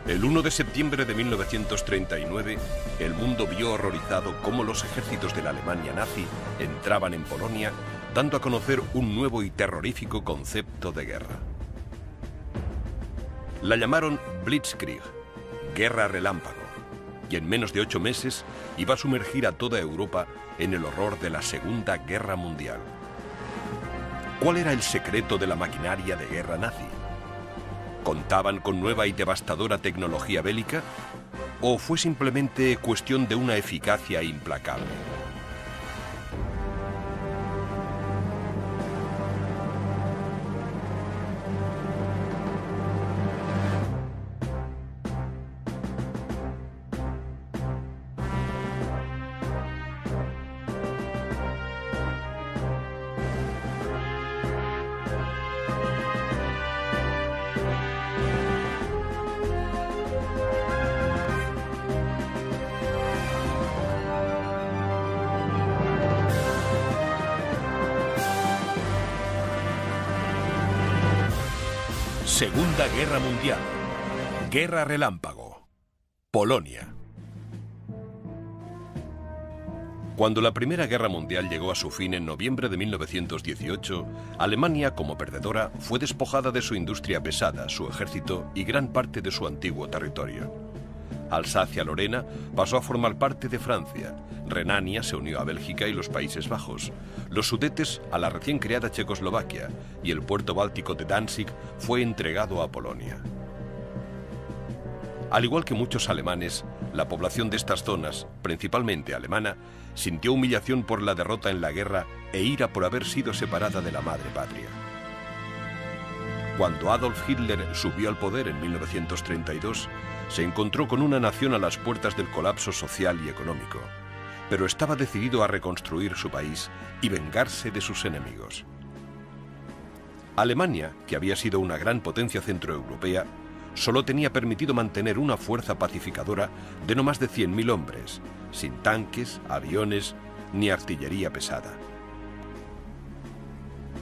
El 1 de septiembre de 1939, el mundo vio horrorizado cómo los ejércitos de la Alemania nazi entraban en Polonia, dando a conocer un nuevo y terrorífico concepto de guerra. La llamaron Blitzkrieg, guerra relámpago, y en menos de 8 meses iba a sumergir a toda Europa en el horror de la Segunda Guerra Mundial. ¿Cuál era el secreto de la maquinaria de guerra nazi? ¿Contaban con nueva y devastadora tecnología bélica? ¿O fue simplemente cuestión de una eficacia implacable? Segunda Guerra Mundial. Guerra relámpago. Polonia. Cuando la Primera Guerra Mundial llegó a su fin en noviembre de 1918, Alemania, como perdedora, fue despojada de su industria pesada, su ejército y gran parte de su antiguo territorio. Alsacia-Lorena pasó a formar parte de Francia, Renania se unió a Bélgica y los Países Bajos, los Sudetes a la recién creada Checoslovaquia y el puerto báltico de Danzig fue entregado a Polonia. Al igual que muchos alemanes, la población de estas zonas, principalmente alemana, sintió humillación por la derrota en la guerra e ira por haber sido separada de la madre patria. Cuando Adolf Hitler subió al poder en 1932, se encontró con una nación a las puertas del colapso social y económico, pero estaba decidido a reconstruir su país y vengarse de sus enemigos. Alemania, que había sido una gran potencia centroeuropea, solo tenía permitido mantener una fuerza pacificadora de no más de 100.000 hombres, sin tanques, aviones ni artillería pesada.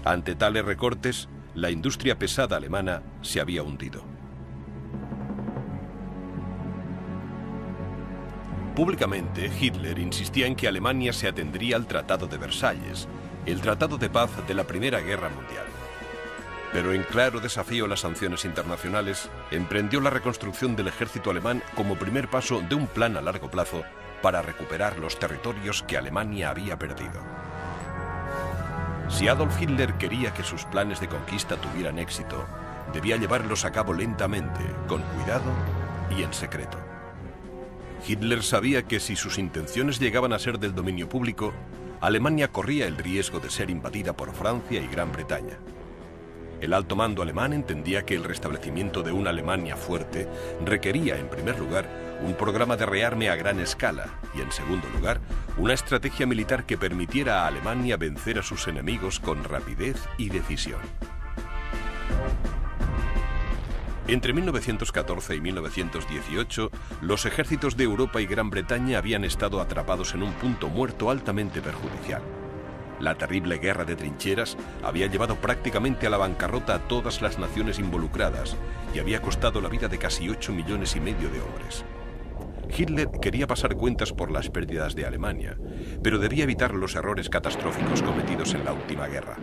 Ante tales recortes, la industria pesada alemana se había hundido. Públicamente, Hitler insistía en que Alemania se atendría al Tratado de Versalles, el tratado de paz de la Primera Guerra Mundial. Pero en claro desafío a las sanciones internacionales, emprendió la reconstrucción del ejército alemán como primer paso de un plan a largo plazo para recuperar los territorios que Alemania había perdido. Si Adolf Hitler quería que sus planes de conquista tuvieran éxito, debía llevarlos a cabo lentamente, con cuidado y en secreto. Hitler sabía que si sus intenciones llegaban a ser del dominio público, Alemania corría el riesgo de ser invadida por Francia y Gran Bretaña. El alto mando alemán entendía que el restablecimiento de una Alemania fuerte requería, en primer lugar, un programa de rearme a gran escala y, en segundo lugar, una estrategia militar que permitiera a Alemania vencer a sus enemigos con rapidez y decisión. Entre 1914 y 1918, los ejércitos de Europa y Gran Bretaña habían estado atrapados en un punto muerto altamente perjudicial. La terrible guerra de trincheras había llevado prácticamente a la bancarrota a todas las naciones involucradas y había costado la vida de casi 8,5 millones de hombres. Hitler quería pasar cuentas por las pérdidas de Alemania, pero debía evitar los errores catastróficos cometidos en la última guerra.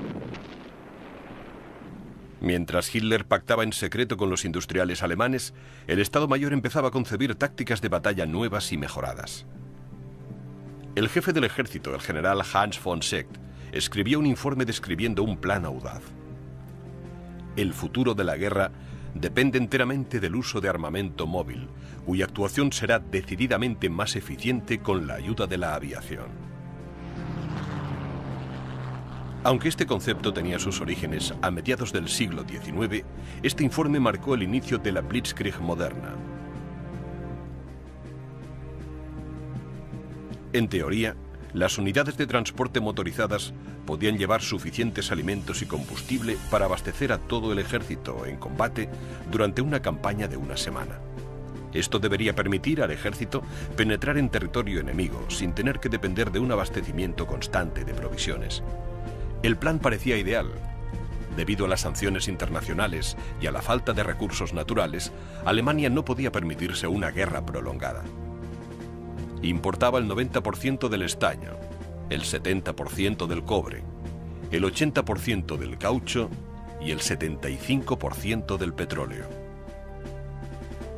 Mientras Hitler pactaba en secreto con los industriales alemanes, el Estado Mayor empezaba a concebir tácticas de batalla nuevas y mejoradas. El jefe del ejército, el general Hans von Seeckt, escribió un informe describiendo un plan audaz. El futuro de la guerra depende enteramente del uso de armamento móvil, cuya actuación será decididamente más eficiente con la ayuda de la aviación. Aunque este concepto tenía sus orígenes a mediados del siglo XIX, este informe marcó el inicio de la Blitzkrieg moderna. En teoría, las unidades de transporte motorizadas podían llevar suficientes alimentos y combustible para abastecer a todo el ejército en combate durante una campaña de una semana. Esto debería permitir al ejército penetrar en territorio enemigo sin tener que depender de un abastecimiento constante de provisiones. El plan parecía ideal, Debido a las sanciones internacionales y a la falta de recursos naturales, Alemania no podía permitirse una guerra prolongada. Importaba el 90% del estaño, el 70% del cobre, el 80% del caucho y el 75% del petróleo.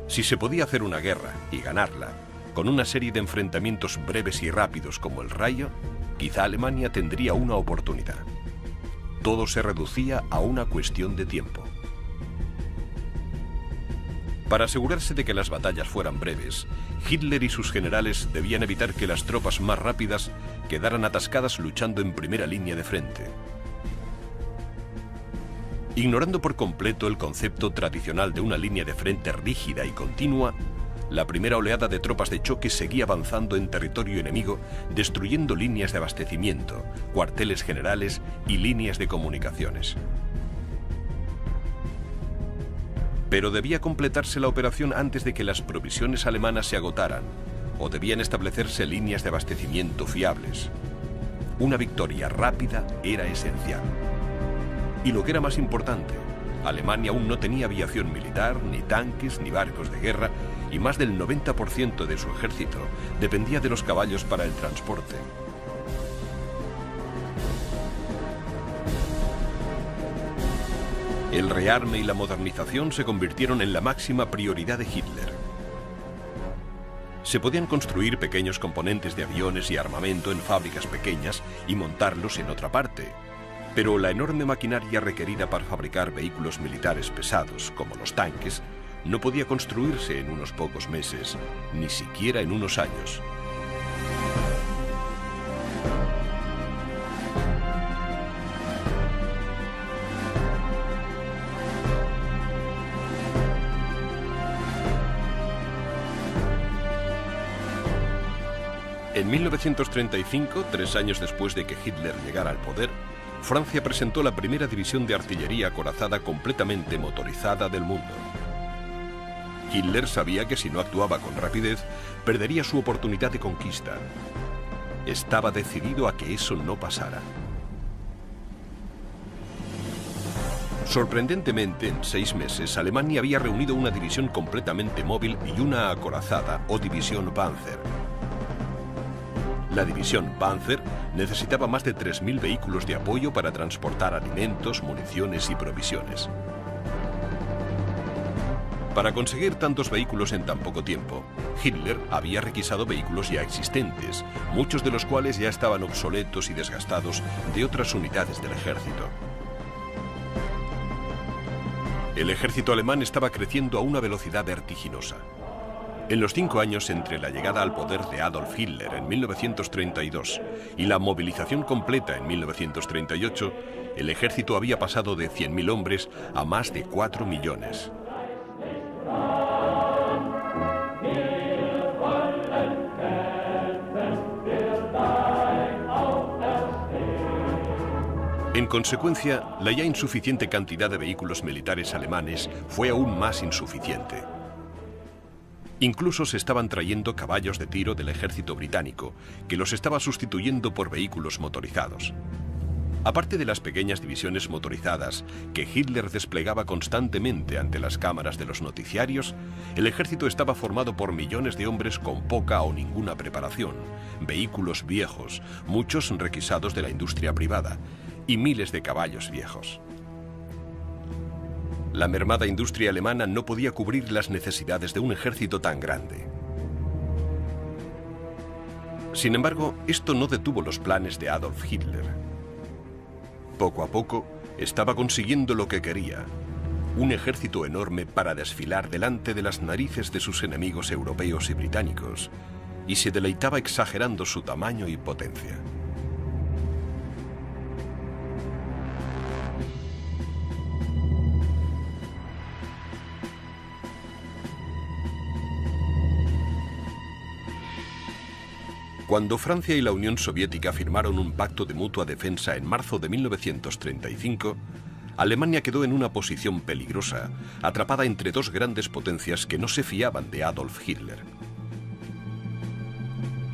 Si se podía hacer una guerra y ganarla, con una serie de enfrentamientos breves y rápidos como el Rayo, quizá Alemania tendría una oportunidad. Todo se reducía a una cuestión de tiempo. Para asegurarse de que las batallas fueran breves, Hitler y sus generales debían evitar que las tropas más rápidas quedaran atascadas luchando en primera línea de frente. Ignorando por completo el concepto tradicional de una línea de frente rígida y continua, la primera oleada de tropas de choque seguía avanzando en territorio enemigo, destruyendo líneas de abastecimiento, cuarteles generales y líneas de comunicaciones. Pero debía completarse la operación antes de que las provisiones alemanas se agotaran, o debían establecerse líneas de abastecimiento fiables. Una victoria rápida era esencial. Y lo que era más importante, Alemania aún no tenía aviación militar, ni tanques, ni barcos de guerra, y más del 90% de su ejército dependía de los caballos para el transporte. El rearme y la modernización se convirtieron en la máxima prioridad de Hitler. Se podían construir pequeños componentes de aviones y armamento en fábricas pequeñas y montarlos en otra parte. Pero la enorme maquinaria requerida para fabricar vehículos militares pesados, como los tanques, no podía construirse en unos pocos meses, ni siquiera en unos años. En 1935, 3 años después de que Hitler llegara al poder, Francia presentó la primera división de artillería acorazada completamente motorizada del mundo. Hitler sabía que si no actuaba con rapidez, perdería su oportunidad de conquista. Estaba decidido a que eso no pasara. Sorprendentemente, en 6 meses, Alemania había reunido una división completamente móvil y una acorazada, o división Panzer. La división Panzer necesitaba más de 3.000 vehículos de apoyo para transportar alimentos, municiones y provisiones. Para conseguir tantos vehículos en tan poco tiempo, Hitler había requisado vehículos ya existentes, muchos de los cuales ya estaban obsoletos y desgastados de otras unidades del ejército. El ejército alemán estaba creciendo a una velocidad vertiginosa. En los 5 años entre la llegada al poder de Adolf Hitler en 1932 y la movilización completa en 1938, el ejército había pasado de 100.000 hombres a más de 4 millones. En consecuencia, la ya insuficiente cantidad de vehículos militares alemanes fue aún más insuficiente. Incluso se estaban trayendo caballos de tiro del ejército británico, que los estaba sustituyendo por vehículos motorizados. Aparte de las pequeñas divisiones motorizadas que Hitler desplegaba constantemente ante las cámaras de los noticiarios, el ejército estaba formado por millones de hombres con poca o ninguna preparación, vehículos viejos, muchos requisados de la industria privada, y miles de caballos viejos. La mermada industria alemana no podía cubrir las necesidades de un ejército tan grande. Sin embargo, esto no detuvo los planes de Adolf Hitler. Poco a poco, estaba consiguiendo lo que quería: un ejército enorme para desfilar delante de las narices de sus enemigos europeos y británicos, y se deleitaba exagerando su tamaño y potencia. Cuando Francia y la Unión Soviética firmaron un pacto de mutua defensa en marzo de 1935, Alemania quedó en una posición peligrosa, atrapada entre dos grandes potencias que no se fiaban de Adolf Hitler.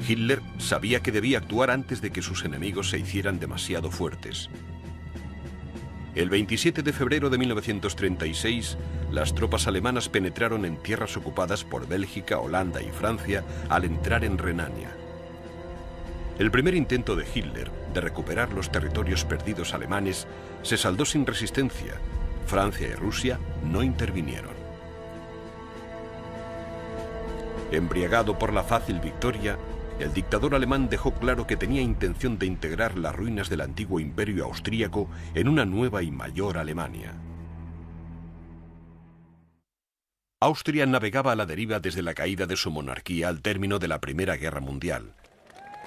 Hitler sabía que debía actuar antes de que sus enemigos se hicieran demasiado fuertes. El 27 de febrero de 1936, las tropas alemanas penetraron en tierras ocupadas por Bélgica, Holanda y Francia al entrar en Renania. El primer intento de Hitler de recuperar los territorios perdidos alemanes se saldó sin resistencia. Francia y Rusia no intervinieron. Embriagado por la fácil victoria, el dictador alemán dejó claro que tenía intención de integrar las ruinas del antiguo imperio austríaco en una nueva y mayor Alemania. Austria navegaba a la deriva desde la caída de su monarquía al término de la Primera Guerra Mundial,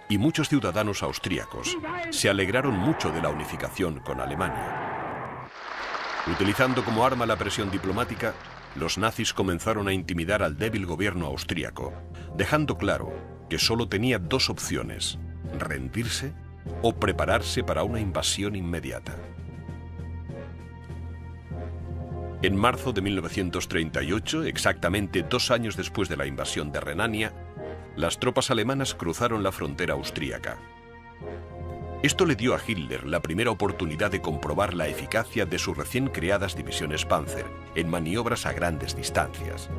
y muchos ciudadanos austríacos se alegraron mucho de la unificación con Alemania. Utilizando como arma la presión diplomática, los nazis comenzaron a intimidar al débil gobierno austríaco, dejando claro que solo tenía dos opciones: rendirse o prepararse para una invasión inmediata. En marzo de 1938, exactamente 2 años después de la invasión de Renania, las tropas alemanas cruzaron la frontera austríaca. Esto le dio a Hitler la primera oportunidad de comprobar la eficacia de sus recién creadas divisiones Panzer en maniobras a grandes distancias.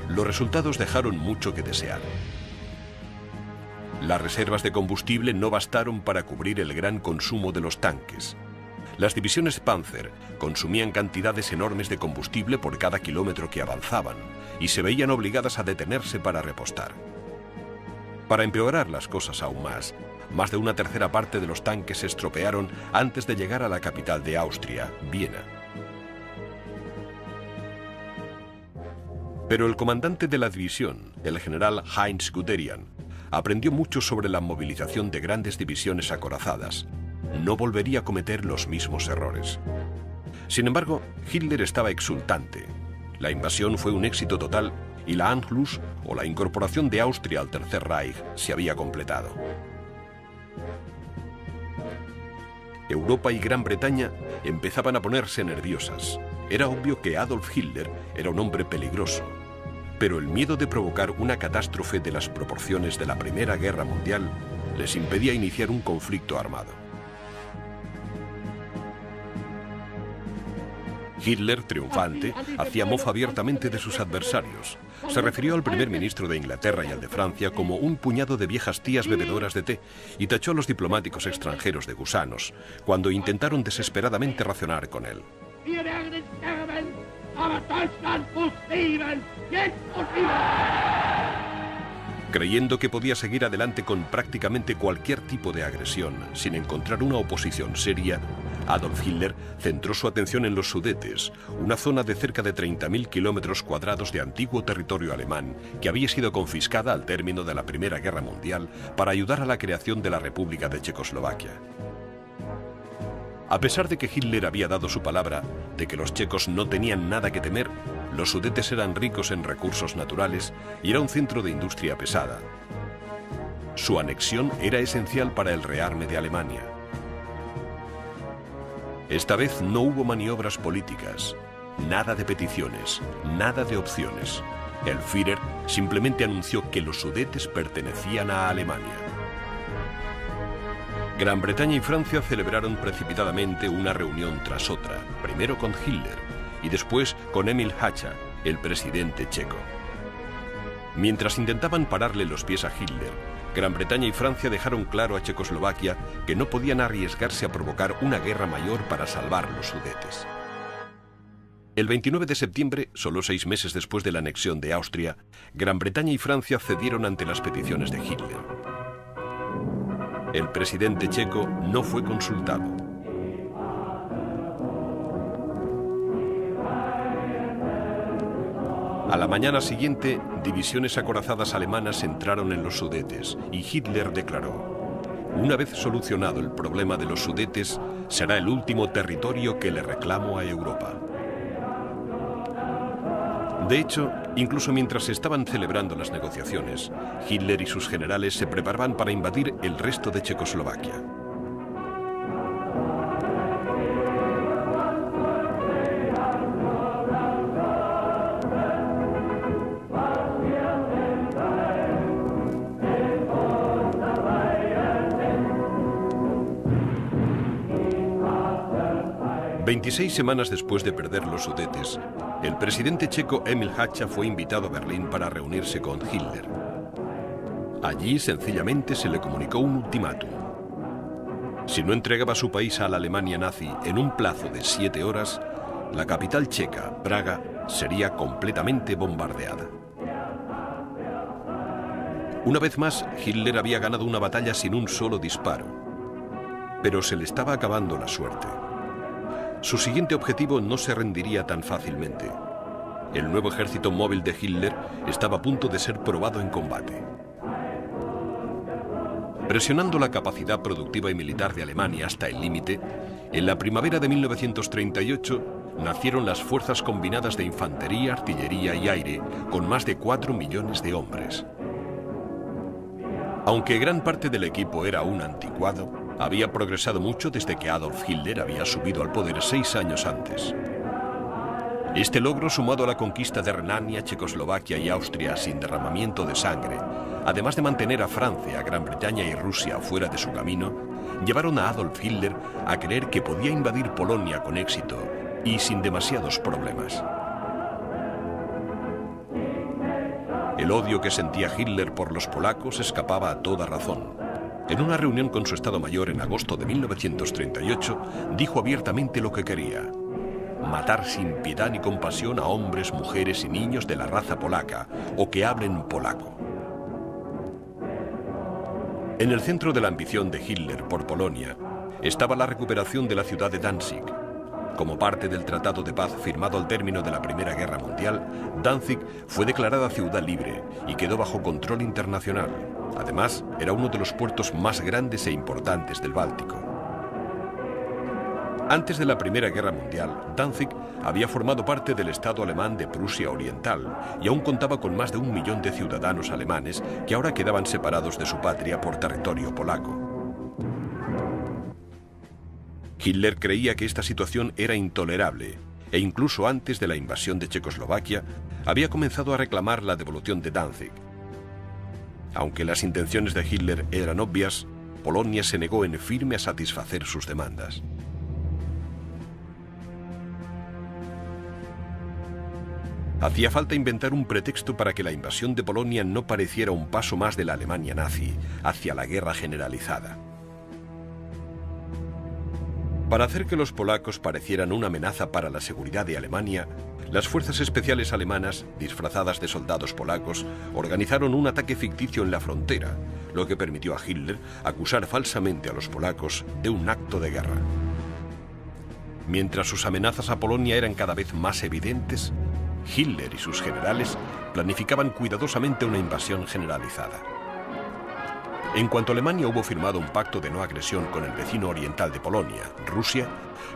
Los resultados dejaron mucho que desear. Las reservas de combustible no bastaron para cubrir el gran consumo de los tanques. Las divisiones Panzer consumían cantidades enormes de combustible por cada kilómetro que avanzaban y se veían obligadas a detenerse para repostar. Para empeorar las cosas aún más de una tercera parte de los tanques se estropearon antes de llegar a la capital de Austria, Viena. Pero el comandante de la división, el general Heinz Guderian, aprendió mucho sobre la movilización de grandes divisiones acorazadas. No volvería a cometer los mismos errores. Sin embargo, Hitler estaba exultante. La invasión fue un éxito total y la Anschluss, o la incorporación de Austria al Tercer Reich, se había completado. Europa y Gran Bretaña empezaban a ponerse nerviosas. Era obvio que Adolf Hitler era un hombre peligroso, pero el miedo de provocar una catástrofe de las proporciones de la Primera Guerra Mundial les impedía iniciar un conflicto armado. Hitler, triunfante, hacía mofa abiertamente de sus adversarios. Se refirió al primer ministro de Inglaterra y al de Francia como un puñado de viejas tías bebedoras de té y tachó a los diplomáticos extranjeros de gusanos cuando intentaron desesperadamente razonar con él. Creyendo que podía seguir adelante con prácticamente cualquier tipo de agresión sin encontrar una oposición seria, Adolf Hitler centró su atención en los Sudetes, una zona de cerca de 30.000 kilómetros cuadrados de antiguo territorio alemán que había sido confiscada al término de la Primera Guerra Mundial para ayudar a la creación de la República de Checoslovaquia. A pesar de que Hitler había dado su palabra de que los checos no tenían nada que temer, los Sudetes eran ricos en recursos naturales y era un centro de industria pesada. Su anexión era esencial para el rearme de Alemania. Esta vez no hubo maniobras políticas, nada de peticiones, nada de opciones. El Führer simplemente anunció que los Sudetes pertenecían a Alemania. Gran Bretaña y Francia celebraron precipitadamente una reunión tras otra, primero con Hitler y después con Emil Hácha, el presidente checo. Mientras intentaban pararle los pies a Hitler, Gran Bretaña y Francia dejaron claro a Checoslovaquia que no podían arriesgarse a provocar una guerra mayor para salvar los Sudetes. El 29 de septiembre, solo 6 meses después de la anexión de Austria, Gran Bretaña y Francia cedieron ante las peticiones de Hitler. El presidente checo no fue consultado. A la mañana siguiente, divisiones acorazadas alemanas entraron en los Sudetes y Hitler declaró: una vez solucionado el problema de los Sudetes, será el último territorio que le reclamo a Europa. De hecho, incluso mientras se estaban celebrando las negociaciones, Hitler y sus generales se preparaban para invadir el resto de Checoslovaquia. 26 semanas después de perder los Sudetes, el presidente checo Emil Hácha fue invitado a Berlín para reunirse con Hitler. Allí sencillamente se le comunicó un ultimátum. Si no entregaba su país a la Alemania nazi en un plazo de 7 horas, la capital checa, Praga, sería completamente bombardeada. Una vez más, Hitler había ganado una batalla sin un solo disparo, pero se le estaba acabando la suerte. Su siguiente objetivo no se rendiría tan fácilmente. El nuevo ejército móvil de Hitler estaba a punto de ser probado en combate. Presionando la capacidad productiva y militar de Alemania hasta el límite, en la primavera de 1938 nacieron las Fuerzas Combinadas de Infantería, Artillería y Aire, con más de 4 millones de hombres. Aunque gran parte del equipo era un anticuado, había progresado mucho desde que Adolf Hitler había subido al poder 6 años antes. Este logro, sumado a la conquista de Renania, Checoslovaquia y Austria sin derramamiento de sangre, además de mantener a Francia, Gran Bretaña y Rusia fuera de su camino, llevaron a Adolf Hitler a creer que podía invadir Polonia con éxito y sin demasiados problemas. El odio que sentía Hitler por los polacos escapaba a toda razón. En una reunión con su Estado Mayor en agosto de 1938, dijo abiertamente lo que quería: matar sin piedad ni compasión a hombres, mujeres y niños de la raza polaca o que hablen polaco. En el centro de la ambición de Hitler por Polonia estaba la recuperación de la ciudad de Danzig. Como parte del Tratado de Paz firmado al término de la Primera Guerra Mundial, Danzig fue declarada ciudad libre y quedó bajo control internacional. Además, era uno de los puertos más grandes e importantes del Báltico. Antes de la Primera Guerra Mundial, Danzig había formado parte del Estado alemán de Prusia Oriental y aún contaba con más de 1 millón de ciudadanos alemanes que ahora quedaban separados de su patria por territorio polaco. Hitler creía que esta situación era intolerable e incluso antes de la invasión de Checoslovaquia había comenzado a reclamar la devolución de Danzig. Aunque las intenciones de Hitler eran obvias, Polonia se negó en firme a satisfacer sus demandas. Hacía falta inventar un pretexto para que la invasión de Polonia no pareciera un paso más de la Alemania nazi hacia la guerra generalizada. Para hacer que los polacos parecieran una amenaza para la seguridad de Alemania, las fuerzas especiales alemanas, disfrazadas de soldados polacos, organizaron un ataque ficticio en la frontera, lo que permitió a Hitler acusar falsamente a los polacos de un acto de guerra. Mientras sus amenazas a Polonia eran cada vez más evidentes, Hitler y sus generales planificaban cuidadosamente una invasión generalizada. En cuanto Alemania hubo firmado un pacto de no agresión con el vecino oriental de Polonia, Rusia,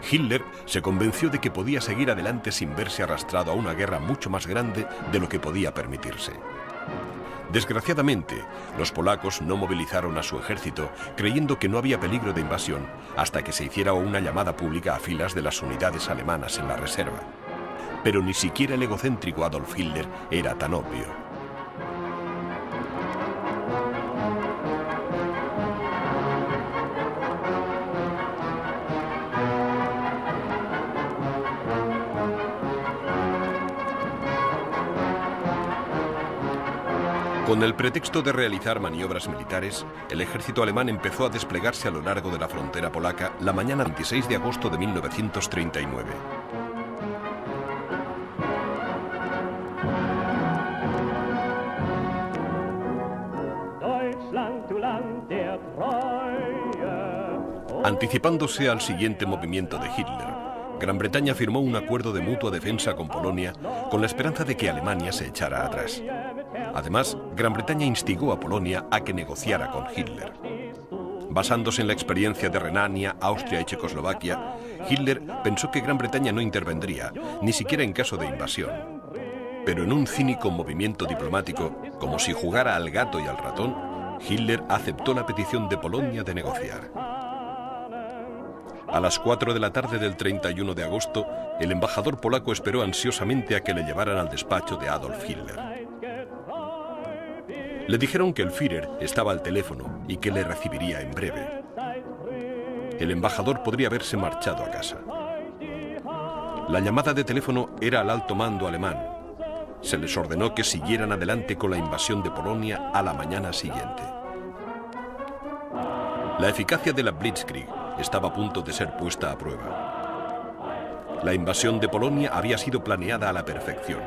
Hitler se convenció de que podía seguir adelante sin verse arrastrado a una guerra mucho más grande de lo que podía permitirse. Desgraciadamente, los polacos no movilizaron a su ejército creyendo que no había peligro de invasión hasta que se hiciera una llamada pública a filas de las unidades alemanas en la reserva. Pero ni siquiera el egocéntrico Adolf Hitler era tan obvio. Con el pretexto de realizar maniobras militares, el ejército alemán empezó a desplegarse a lo largo de la frontera polaca la mañana del 26 de agosto de 1939. Anticipándose al siguiente movimiento de Hitler, Gran Bretaña firmó un acuerdo de mutua defensa con Polonia con la esperanza de que Alemania se echara atrás. Además, Gran Bretaña instigó a Polonia a que negociara con Hitler. Basándose en la experiencia de Renania, Austria y Checoslovaquia, Hitler pensó que Gran Bretaña no intervendría, ni siquiera en caso de invasión. Pero en un cínico movimiento diplomático, como si jugara al gato y al ratón, Hitler aceptó la petición de Polonia de negociar. A las 4 de la tarde del 31 de agosto, el embajador polaco esperó ansiosamente a que le llevaran al despacho de Adolf Hitler. Le dijeron que el Führer estaba al teléfono y que le recibiría en breve. El embajador podría haberse marchado a casa. La llamada de teléfono era al alto mando alemán. Se les ordenó que siguieran adelante con la invasión de Polonia a la mañana siguiente. La eficacia de la Blitzkrieg estaba a punto de ser puesta a prueba. La invasión de Polonia había sido planeada a la perfección.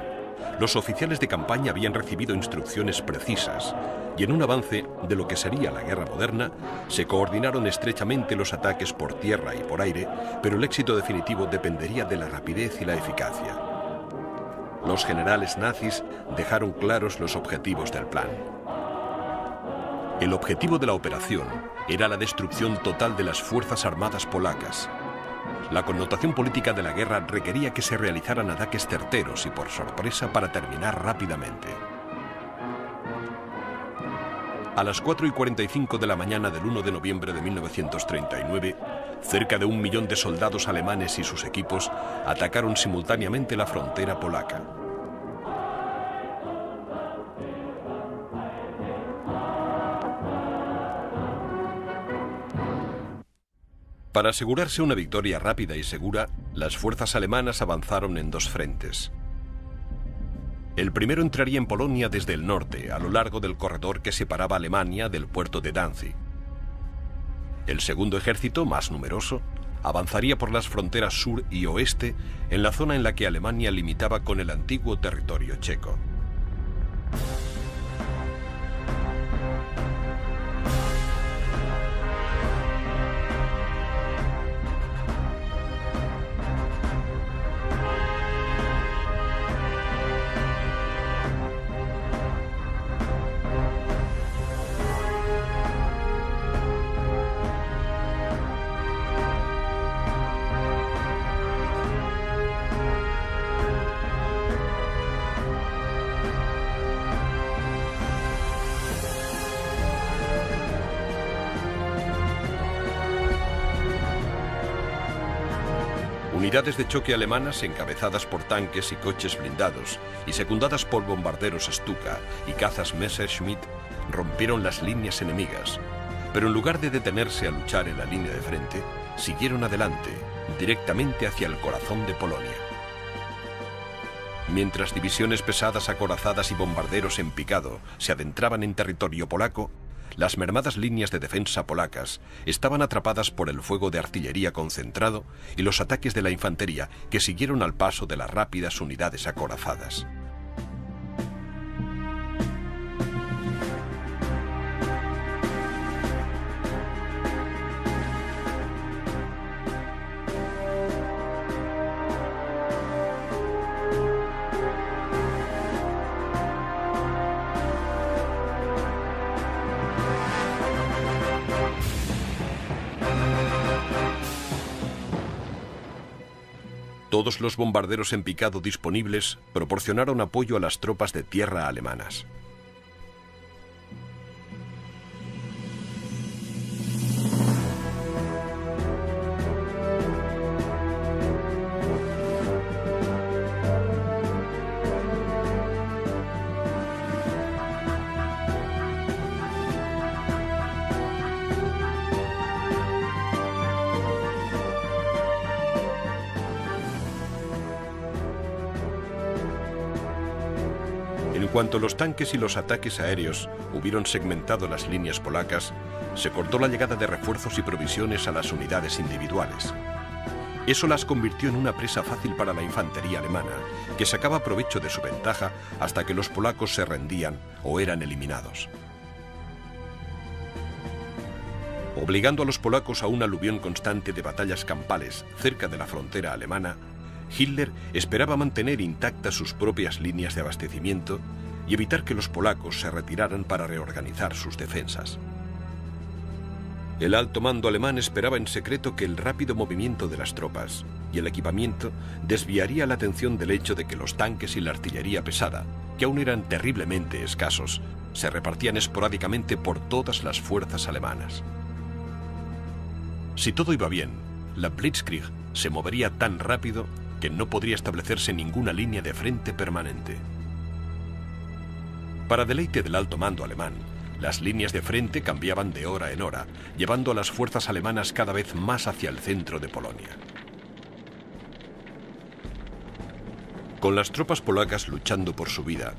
Los oficiales de campaña habían recibido instrucciones precisas y en un avance de lo que sería la guerra moderna, se coordinaron estrechamente los ataques por tierra y por aire, pero el éxito definitivo dependería de la rapidez y la eficacia. Los generales nazis dejaron claros los objetivos del plan. El objetivo de la operación era la destrucción total de las fuerzas armadas polacas. La connotación política de la guerra requería que se realizaran ataques certeros y por sorpresa para terminar rápidamente. A las 4:45 de la mañana del 1 de noviembre de 1939, cerca de 1 millón de soldados alemanes y sus equipos atacaron simultáneamente la frontera polaca. Para asegurarse una victoria rápida y segura, las fuerzas alemanas avanzaron en dos frentes. El primero entraría en Polonia desde el norte, a lo largo del corredor que separaba Alemania del puerto de Danzig. El segundo ejército, más numeroso, avanzaría por las fronteras sur y oeste en la zona en la que Alemania limitaba con el antiguo territorio checo. Unidades de choque alemanas encabezadas por tanques y coches blindados y secundadas por bombarderos Stuka y cazas Messerschmitt rompieron las líneas enemigas, pero en lugar de detenerse a luchar en la línea de frente, siguieron adelante, directamente hacia el corazón de Polonia. Mientras divisiones pesadas acorazadas y bombarderos en picado se adentraban en territorio polaco, las mermadas líneas de defensa polacas estaban atrapadas por el fuego de artillería concentrado y los ataques de la infantería que siguieron al paso de las rápidas unidades acorazadas. Todos los bombarderos en picado disponibles proporcionaron apoyo a las tropas de tierra alemanas. En cuanto los tanques y los ataques aéreos hubieron segmentado las líneas polacas, se cortó la llegada de refuerzos y provisiones a las unidades individuales. Eso las convirtió en una presa fácil para la infantería alemana, que sacaba provecho de su ventaja hasta que los polacos se rendían o eran eliminados. Obligando a los polacos a un aluvión constante de batallas campales cerca de la frontera alemana, Hitler esperaba mantener intactas sus propias líneas de abastecimiento y evitar que los polacos se retiraran para reorganizar sus defensas. El alto mando alemán esperaba en secreto que el rápido movimiento de las tropas y el equipamiento desviaría la atención del hecho de que los tanques y la artillería pesada, que aún eran terriblemente escasos, se repartían esporádicamente por todas las fuerzas alemanas. Si todo iba bien, la Blitzkrieg se movería tan rápido que no podría establecerse ninguna línea de frente permanente. Para deleite del alto mando alemán, las líneas de frente cambiaban de hora en hora, llevando a las fuerzas alemanas cada vez más hacia el centro de Polonia. Con las tropas polacas luchando por su vida,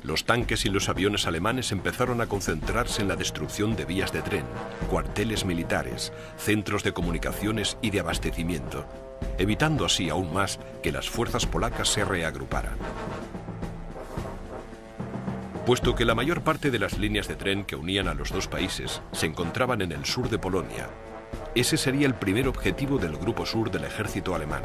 los tanques y los aviones alemanes empezaron a concentrarse en la destrucción de vías de tren, cuarteles militares, centros de comunicaciones y de abastecimiento, evitando así aún más que las fuerzas polacas se reagruparan. Puesto que la mayor parte de las líneas de tren que unían a los dos países se encontraban en el sur de Polonia, ese sería el primer objetivo del Grupo Sur del ejército alemán.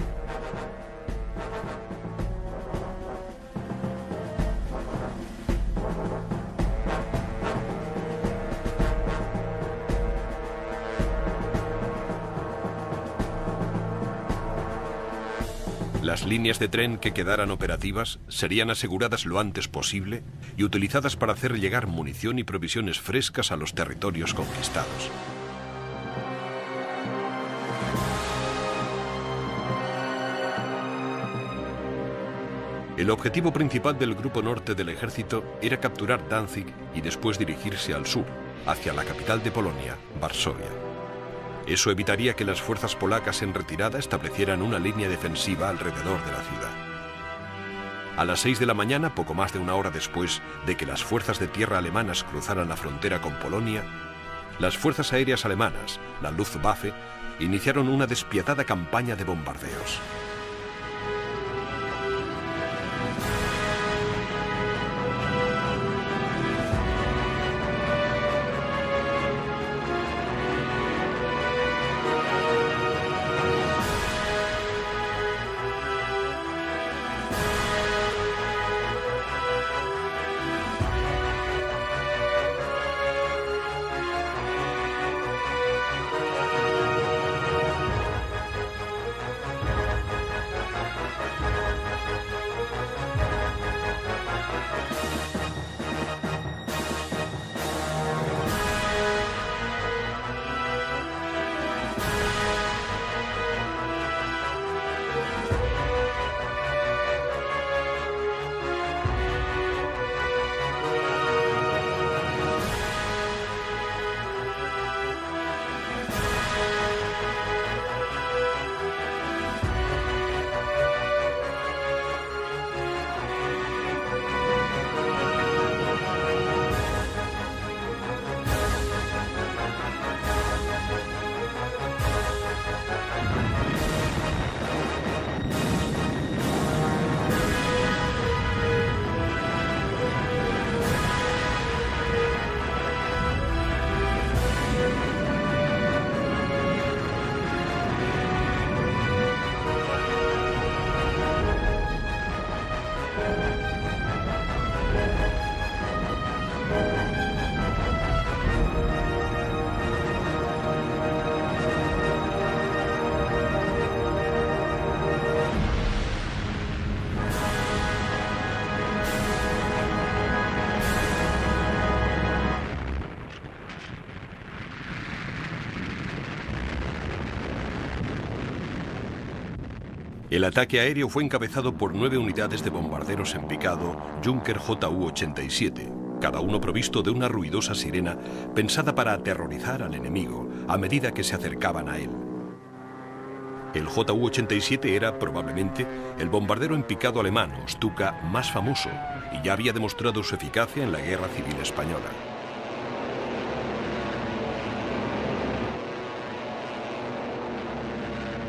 Las líneas de tren que quedaran operativas serían aseguradas lo antes posible y utilizadas para hacer llegar munición y provisiones frescas a los territorios conquistados. El objetivo principal del Grupo Norte del ejército era capturar Danzig y después dirigirse al sur, hacia la capital de Polonia, Varsovia. Eso evitaría que las fuerzas polacas en retirada establecieran una línea defensiva alrededor de la ciudad. A las 6 de la mañana, poco más de una hora después de que las fuerzas de tierra alemanas cruzaran la frontera con Polonia, las fuerzas aéreas alemanas, la Luftwaffe, iniciaron una despiadada campaña de bombardeos. El ataque aéreo fue encabezado por 9 unidades de bombarderos en picado Junker Ju-87, cada uno provisto de una ruidosa sirena pensada para aterrorizar al enemigo a medida que se acercaban a él. El Ju-87 era, probablemente, el bombardero en picado alemán o Stuka más famoso y ya había demostrado su eficacia en la Guerra Civil Española.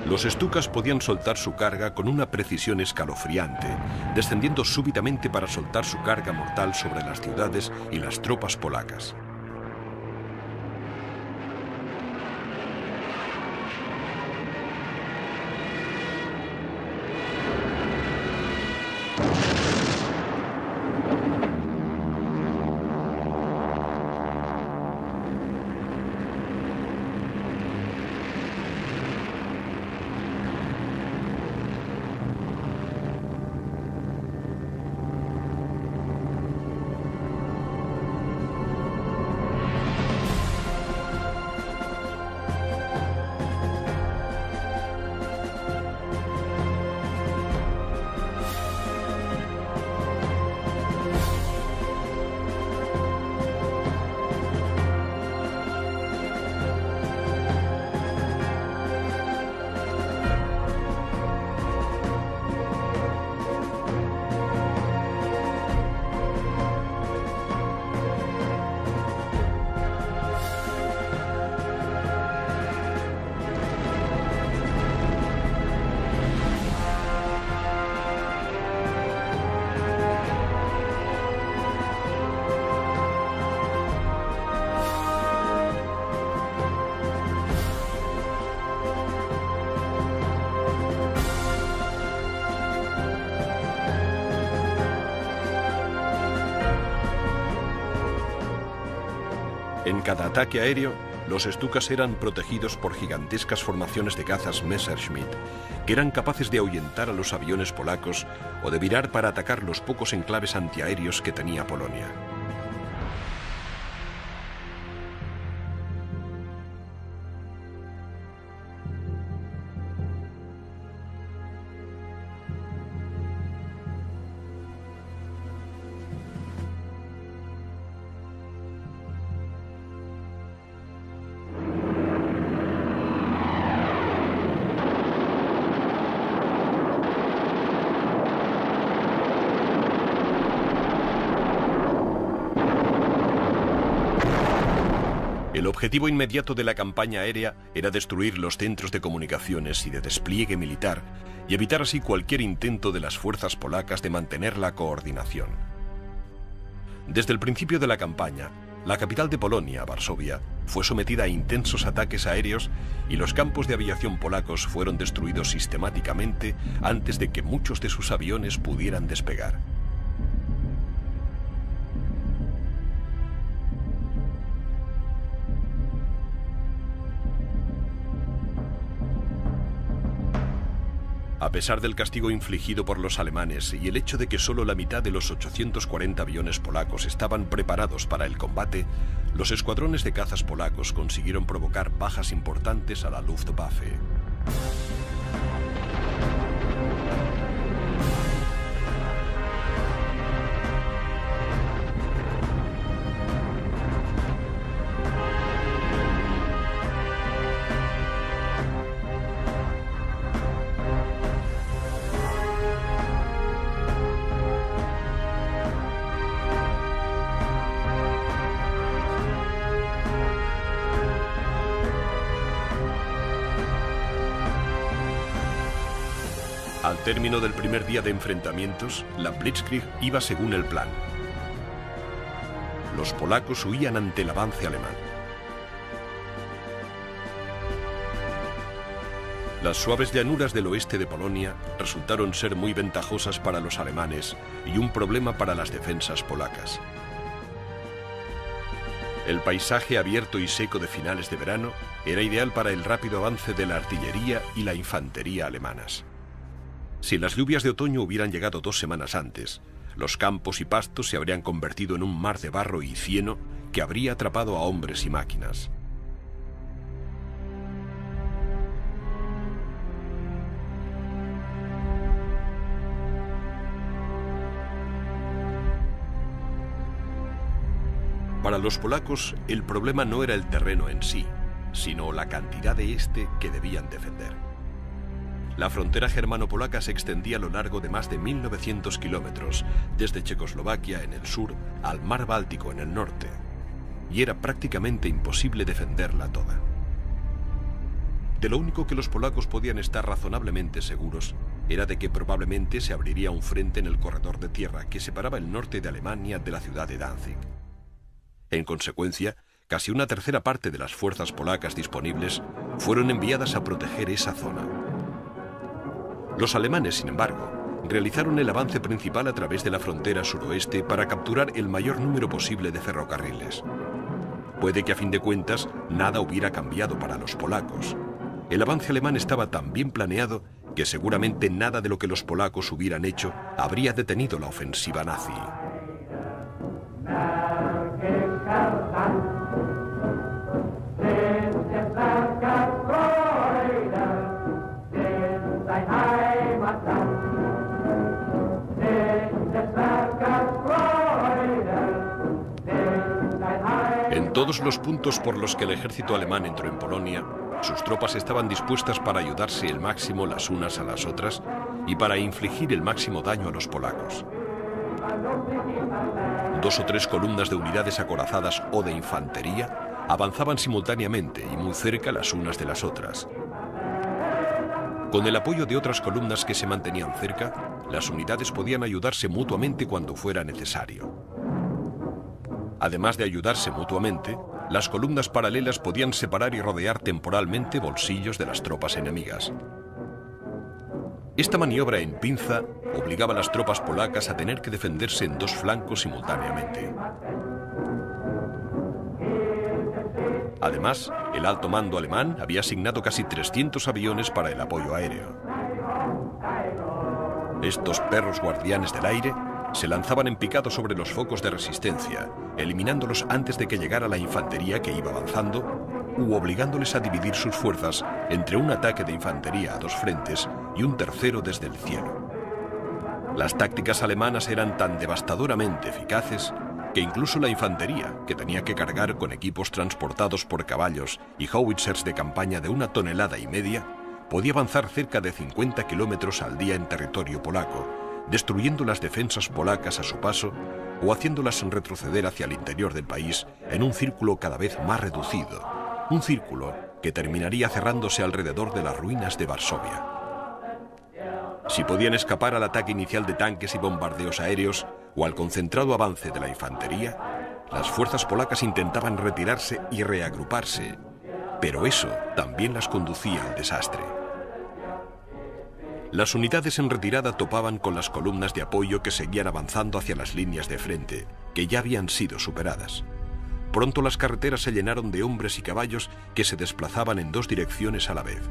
Los Stukas podían soltar su carga con una precisión escalofriante, descendiendo súbitamente para soltar su carga mortal sobre las ciudades y las tropas polacas. En cada ataque aéreo, los Stukas eran protegidos por gigantescas formaciones de cazas Messerschmitt, que eran capaces de ahuyentar a los aviones polacos o de virar para atacar los pocos enclaves antiaéreos que tenía Polonia. El objetivo inmediato de la campaña aérea era destruir los centros de comunicaciones y de despliegue militar y evitar así cualquier intento de las fuerzas polacas de mantener la coordinación. Desde el principio de la campaña, la capital de Polonia, Varsovia, fue sometida a intensos ataques aéreos y los campos de aviación polacos fueron destruidos sistemáticamente antes de que muchos de sus aviones pudieran despegar. A pesar del castigo infligido por los alemanes y el hecho de que solo la mitad de los 840 aviones polacos estaban preparados para el combate, los escuadrones de cazas polacos consiguieron provocar bajas importantes a la Luftwaffe. Al término del primer día de enfrentamientos, la Blitzkrieg iba según el plan. Los polacos huían ante el avance alemán. Las suaves llanuras del oeste de Polonia resultaron ser muy ventajosas para los alemanes y un problema para las defensas polacas. El paisaje abierto y seco de finales de verano era ideal para el rápido avance de la artillería y la infantería alemanas. Si las lluvias de otoño hubieran llegado 2 semanas antes, los campos y pastos se habrían convertido en un mar de barro y cieno que habría atrapado a hombres y máquinas. Para los polacos, el problema no era el terreno en sí, sino la cantidad de este que debían defender. La frontera germano-polaca se extendía a lo largo de más de 1.900 kilómetros, desde Checoslovaquia en el sur al mar Báltico en el norte, y era prácticamente imposible defenderla toda. De lo único que los polacos podían estar razonablemente seguros era de que probablemente se abriría un frente en el corredor de tierra que separaba el norte de Alemania de la ciudad de Danzig. En consecuencia, casi una tercera parte de las fuerzas polacas disponibles fueron enviadas a proteger esa zona. Los alemanes, sin embargo, realizaron el avance principal a través de la frontera suroeste para capturar el mayor número posible de ferrocarriles. Puede que a fin de cuentas nada hubiera cambiado para los polacos. El avance alemán estaba tan bien planeado que seguramente nada de lo que los polacos hubieran hecho habría detenido la ofensiva nazi. En todos los puntos por los que el ejército alemán entró en Polonia, sus tropas estaban dispuestas para ayudarse el máximo las unas a las otras y para infligir el máximo daño a los polacos. 2 o 3 columnas de unidades acorazadas o de infantería avanzaban simultáneamente y muy cerca las unas de las otras. Con el apoyo de otras columnas que se mantenían cerca, las unidades podían ayudarse mutuamente cuando fuera necesario. Además de ayudarse mutuamente, las columnas paralelas podían separar y rodear temporalmente bolsillos de las tropas enemigas. Esta maniobra en pinza obligaba a las tropas polacas a tener que defenderse en 2 flancos simultáneamente. Además, el alto mando alemán había asignado casi 300 aviones para el apoyo aéreo. Estos perros guardianes del aire se lanzaban en picado sobre los focos de resistencia, eliminándolos antes de que llegara la infantería que iba avanzando, u obligándoles a dividir sus fuerzas entre un ataque de infantería a dos frentes y un tercero desde el cielo. Las tácticas alemanas eran tan devastadoramente eficaces que incluso la infantería, que tenía que cargar con equipos transportados por caballos y howitzers de campaña de 1,5 toneladas, podía avanzar cerca de 50 kilómetros al día en territorio polaco, destruyendo las defensas polacas a su paso o haciéndolas retroceder hacia el interior del país en un círculo cada vez más reducido, un círculo que terminaría cerrándose alrededor de las ruinas de Varsovia. Si podían escapar al ataque inicial de tanques y bombardeos aéreos o al concentrado avance de la infantería, las fuerzas polacas intentaban retirarse y reagruparse, pero eso también las conducía al desastre. Las unidades en retirada topaban con las columnas de apoyo que seguían avanzando hacia las líneas de frente, que ya habían sido superadas. Pronto las carreteras se llenaron de hombres y caballos que se desplazaban en dos direcciones a la vez.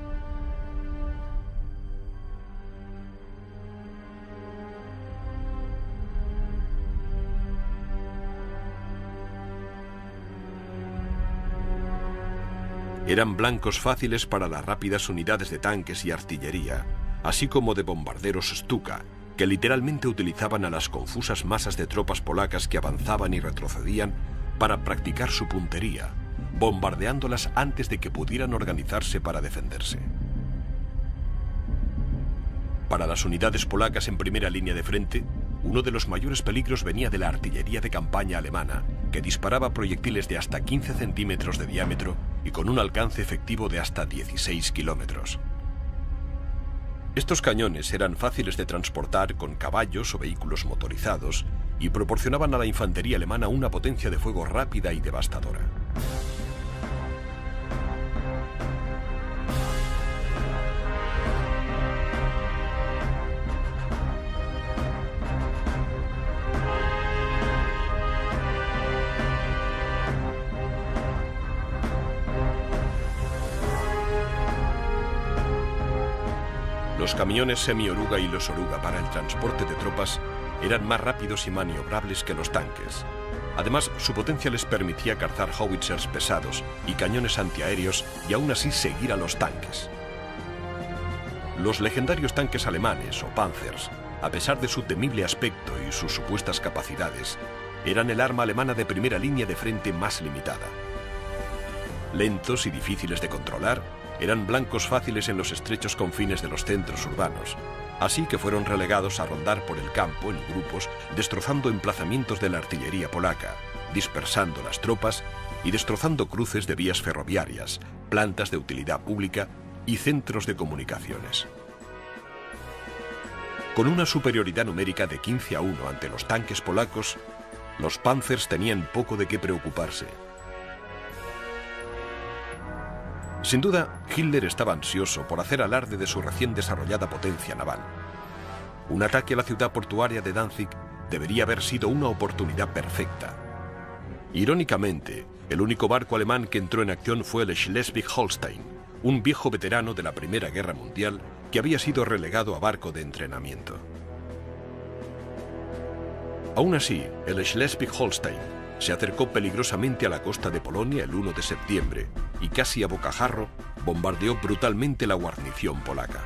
Eran blancos fáciles para las rápidas unidades de tanques y artillería, así como de bombarderos Stuka, que literalmente utilizaban a las confusas masas de tropas polacas que avanzaban y retrocedían para practicar su puntería, bombardeándolas antes de que pudieran organizarse para defenderse. Para las unidades polacas en primera línea de frente, uno de los mayores peligros venía de la artillería de campaña alemana, que disparaba proyectiles de hasta 15 centímetros de diámetro y con un alcance efectivo de hasta 16 kilómetros. Estos cañones eran fáciles de transportar con caballos o vehículos motorizados y proporcionaban a la infantería alemana una potencia de fuego rápida y devastadora. Los camiones semi-oruga y los oruga para el transporte de tropas eran más rápidos y maniobrables que los tanques. Además, su potencia les permitía cazar howitzers pesados y cañones antiaéreos y aún así seguir a los tanques. Los legendarios tanques alemanes o Panzers, a pesar de su temible aspecto y sus supuestas capacidades, eran el arma alemana de primera línea de frente más limitada. Lentos y difíciles de controlar, eran blancos fáciles en los estrechos confines de los centros urbanos, así que fueron relegados a rondar por el campo en grupos, destrozando emplazamientos de la artillería polaca, dispersando las tropas y destrozando cruces de vías ferroviarias, plantas de utilidad pública y centros de comunicaciones. Con una superioridad numérica de 15-1 ante los tanques polacos, los Panzers tenían poco de qué preocuparse. Sin duda, Hitler estaba ansioso por hacer alarde de su recién desarrollada potencia naval. Un ataque a la ciudad portuaria de Danzig debería haber sido una oportunidad perfecta. Irónicamente, el único barco alemán que entró en acción fue el Schleswig-Holstein, un viejo veterano de la Primera Guerra Mundial que había sido relegado a barco de entrenamiento. Aún así, el Schleswig-Holstein se acercó peligrosamente a la costa de Polonia el 1 de septiembre y casi a bocajarro bombardeó brutalmente la guarnición polaca.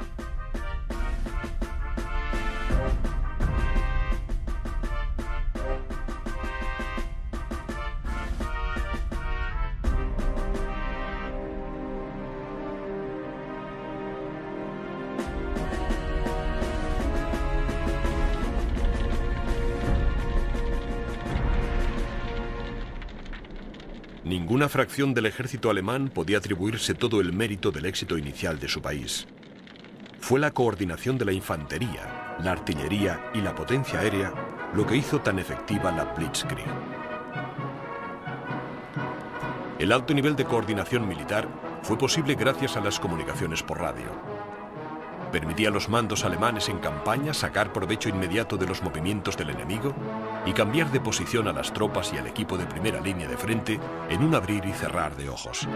Ninguna fracción del ejército alemán podía atribuirse todo el mérito del éxito inicial de su país. Fue la coordinación de la infantería, la artillería y la potencia aérea lo que hizo tan efectiva la Blitzkrieg. El alto nivel de coordinación militar fue posible gracias a las comunicaciones por radio. Permitía a los mandos alemanes en campaña sacar provecho inmediato de los movimientos del enemigo y cambiar de posición a las tropas y al equipo de primera línea de frente en un abrir y cerrar de ojos.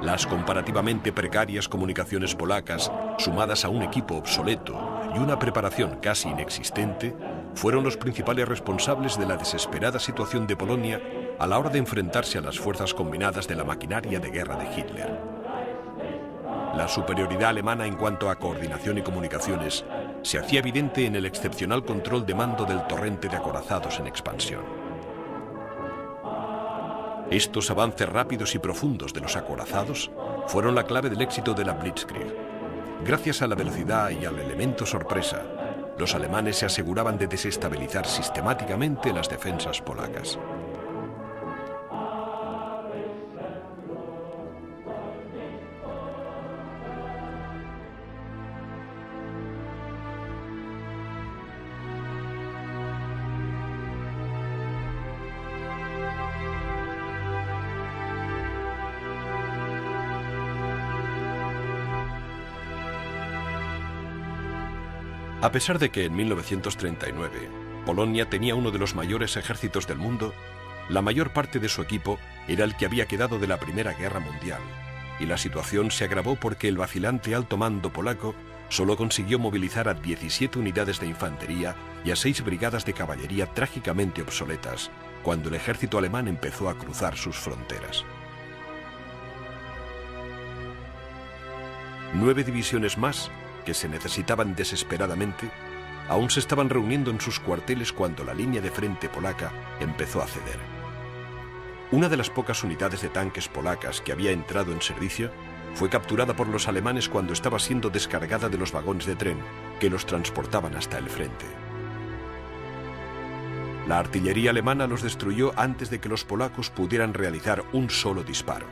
Las comparativamente precarias comunicaciones polacas, sumadas a un equipo obsoleto y una preparación casi inexistente, fueron los principales responsables de la desesperada situación de Polonia a la hora de enfrentarse a las fuerzas combinadas de la maquinaria de guerra de Hitler. La superioridad alemana en cuanto a coordinación y comunicaciones se hacía evidente en el excepcional control de mando del torrente de acorazados en expansión. Estos avances rápidos y profundos de los acorazados fueron la clave del éxito de la Blitzkrieg. Gracias a la velocidad y al elemento sorpresa, los alemanes se aseguraban de desestabilizar sistemáticamente las defensas polacas. A pesar de que en 1939 Polonia tenía uno de los mayores ejércitos del mundo, la mayor parte de su equipo era el que había quedado de la Primera Guerra Mundial, y la situación se agravó porque el vacilante alto mando polaco solo consiguió movilizar a 17 unidades de infantería y a 6 brigadas de caballería trágicamente obsoletas, cuando el ejército alemán empezó a cruzar sus fronteras. 9 divisiones más, que se necesitaban desesperadamente, aún se estaban reuniendo en sus cuarteles cuando la línea de frente polaca empezó a ceder. Una de las pocas unidades de tanques polacas que había entrado en servicio fue capturada por los alemanes cuando estaba siendo descargada de los vagones de tren que los transportaban hasta el frente. La artillería alemana los destruyó antes de que los polacos pudieran realizar un solo disparo.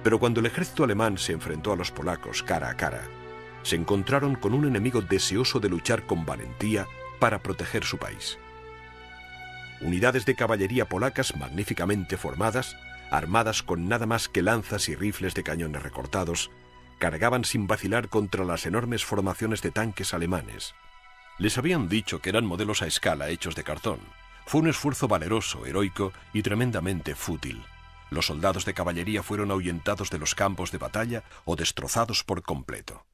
Pero cuando el ejército alemán se enfrentó a los polacos cara a cara, se encontraron con un enemigo deseoso de luchar con valentía para proteger su país. Unidades de caballería polacas magníficamente formadas, armadas con nada más que lanzas y rifles de cañones recortados, cargaban sin vacilar contra las enormes formaciones de tanques alemanes. Les habían dicho que eran modelos a escala hechos de cartón. Fue un esfuerzo valeroso, heroico y tremendamente fútil. Los soldados de caballería fueron ahuyentados de los campos de batalla o destrozados por completo.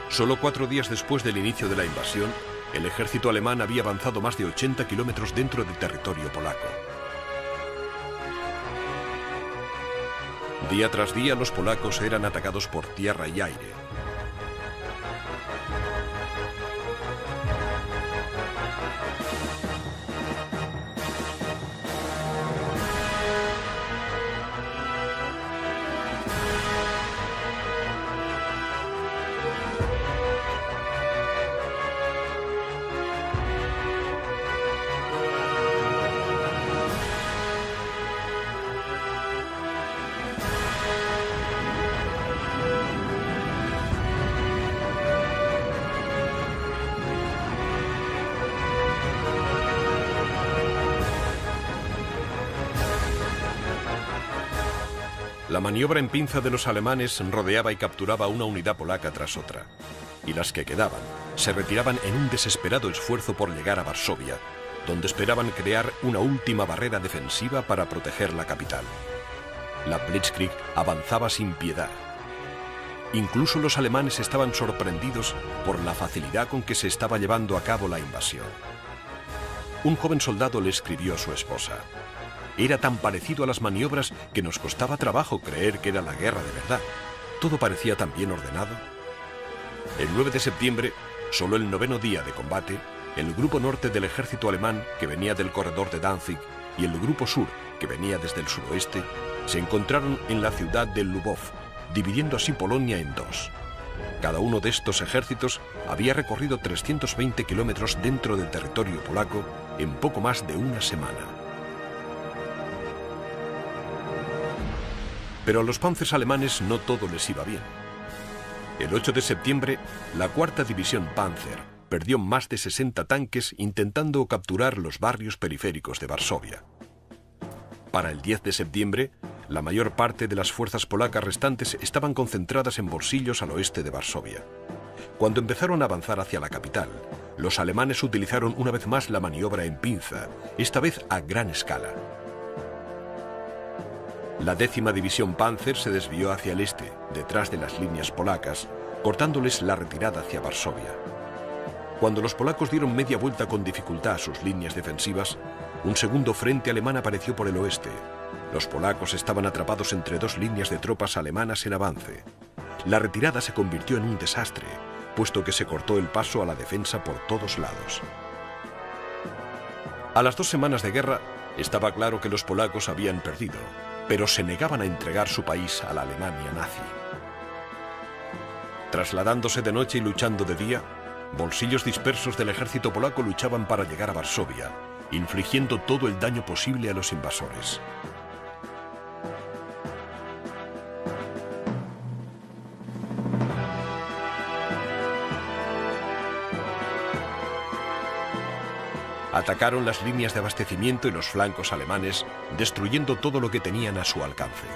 Solo 4 días después del inicio de la invasión, el ejército alemán había avanzado más de 80 kilómetros dentro del territorio polaco. Día tras día los polacos eran atacados por tierra y aire. La maniobra en pinza de los alemanes rodeaba y capturaba una unidad polaca tras otra, y las que quedaban se retiraban en un desesperado esfuerzo por llegar a Varsovia, donde esperaban crear una última barrera defensiva para proteger la capital. La Blitzkrieg avanzaba sin piedad. Incluso los alemanes estaban sorprendidos por la facilidad con que se estaba llevando a cabo la invasión. Un joven soldado le escribió a su esposa: «Era tan parecido a las maniobras que nos costaba trabajo creer que era la guerra de verdad. Todo parecía tan bien ordenado». El 9 de septiembre, solo el 9º día de combate, el grupo norte del ejército alemán, que venía del corredor de Danzig, y el grupo sur, que venía desde el suroeste, se encontraron en la ciudad de Lubov, dividiendo así Polonia en dos. Cada uno de estos ejércitos había recorrido 320 kilómetros dentro del territorio polaco en poco más de una semana. Pero a los Panzers alemanes no todo les iba bien. El 8 de septiembre, la cuarta división Panzer perdió más de 60 tanques intentando capturar los barrios periféricos de Varsovia. Para el 10 de septiembre, la mayor parte de las fuerzas polacas restantes estaban concentradas en Bolsillos al oeste de Varsovia. Cuando empezaron a avanzar hacia la capital, los alemanes utilizaron una vez más la maniobra en pinza, esta vez a gran escala. La 10ª división Panzer se desvió hacia el este, detrás de las líneas polacas, cortándoles la retirada hacia Varsovia. Cuando los polacos dieron media vuelta con dificultad a sus líneas defensivas, un segundo frente alemán apareció por el oeste. Los polacos estaban atrapados entre dos líneas de tropas alemanas en avance. La retirada se convirtió en un desastre, puesto que se cortó el paso a la defensa por todos lados. A las 2 semanas de guerra, estaba claro que los polacos habían perdido, pero se negaban a entregar su país a la Alemania nazi. Trasladándose de noche y luchando de día, bolsillos dispersos del ejército polaco luchaban para llegar a Varsovia, infligiendo todo el daño posible a los invasores. Atacaron las líneas de abastecimiento y los flancos alemanes, destruyendo todo lo que tenían a su alcance.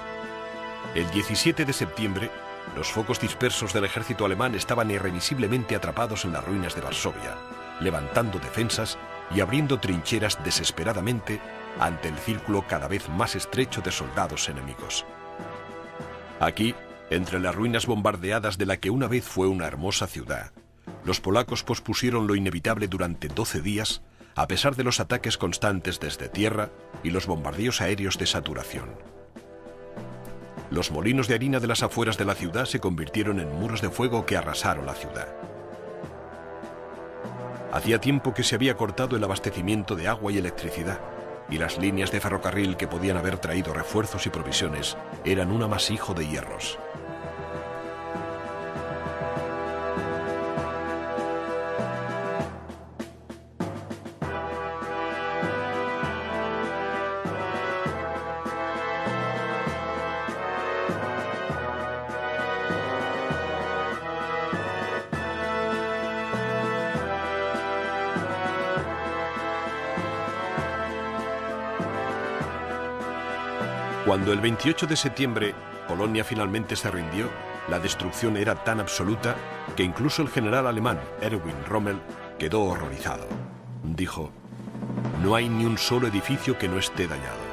El 17 de septiembre, los focos dispersos del ejército alemán estaban irremisiblemente atrapados en las ruinas de Varsovia, levantando defensas y abriendo trincheras desesperadamente ante el círculo cada vez más estrecho de soldados enemigos. Aquí, entre las ruinas bombardeadas de la que una vez fue una hermosa ciudad, los polacos pospusieron lo inevitable durante 12 días, a pesar de los ataques constantes desde tierra y los bombardeos aéreos de saturación. Los molinos de harina de las afueras de la ciudad se convirtieron en muros de fuego que arrasaron la ciudad. Hacía tiempo que se había cortado el abastecimiento de agua y electricidad, y las líneas de ferrocarril que podían haber traído refuerzos y provisiones eran un amasijo de hierros. Cuando el 28 de septiembre Polonia finalmente se rindió, la destrucción era tan absoluta que incluso el general alemán Erwin Rommel quedó horrorizado. Dijo: "No hay ni un solo edificio que no esté dañado.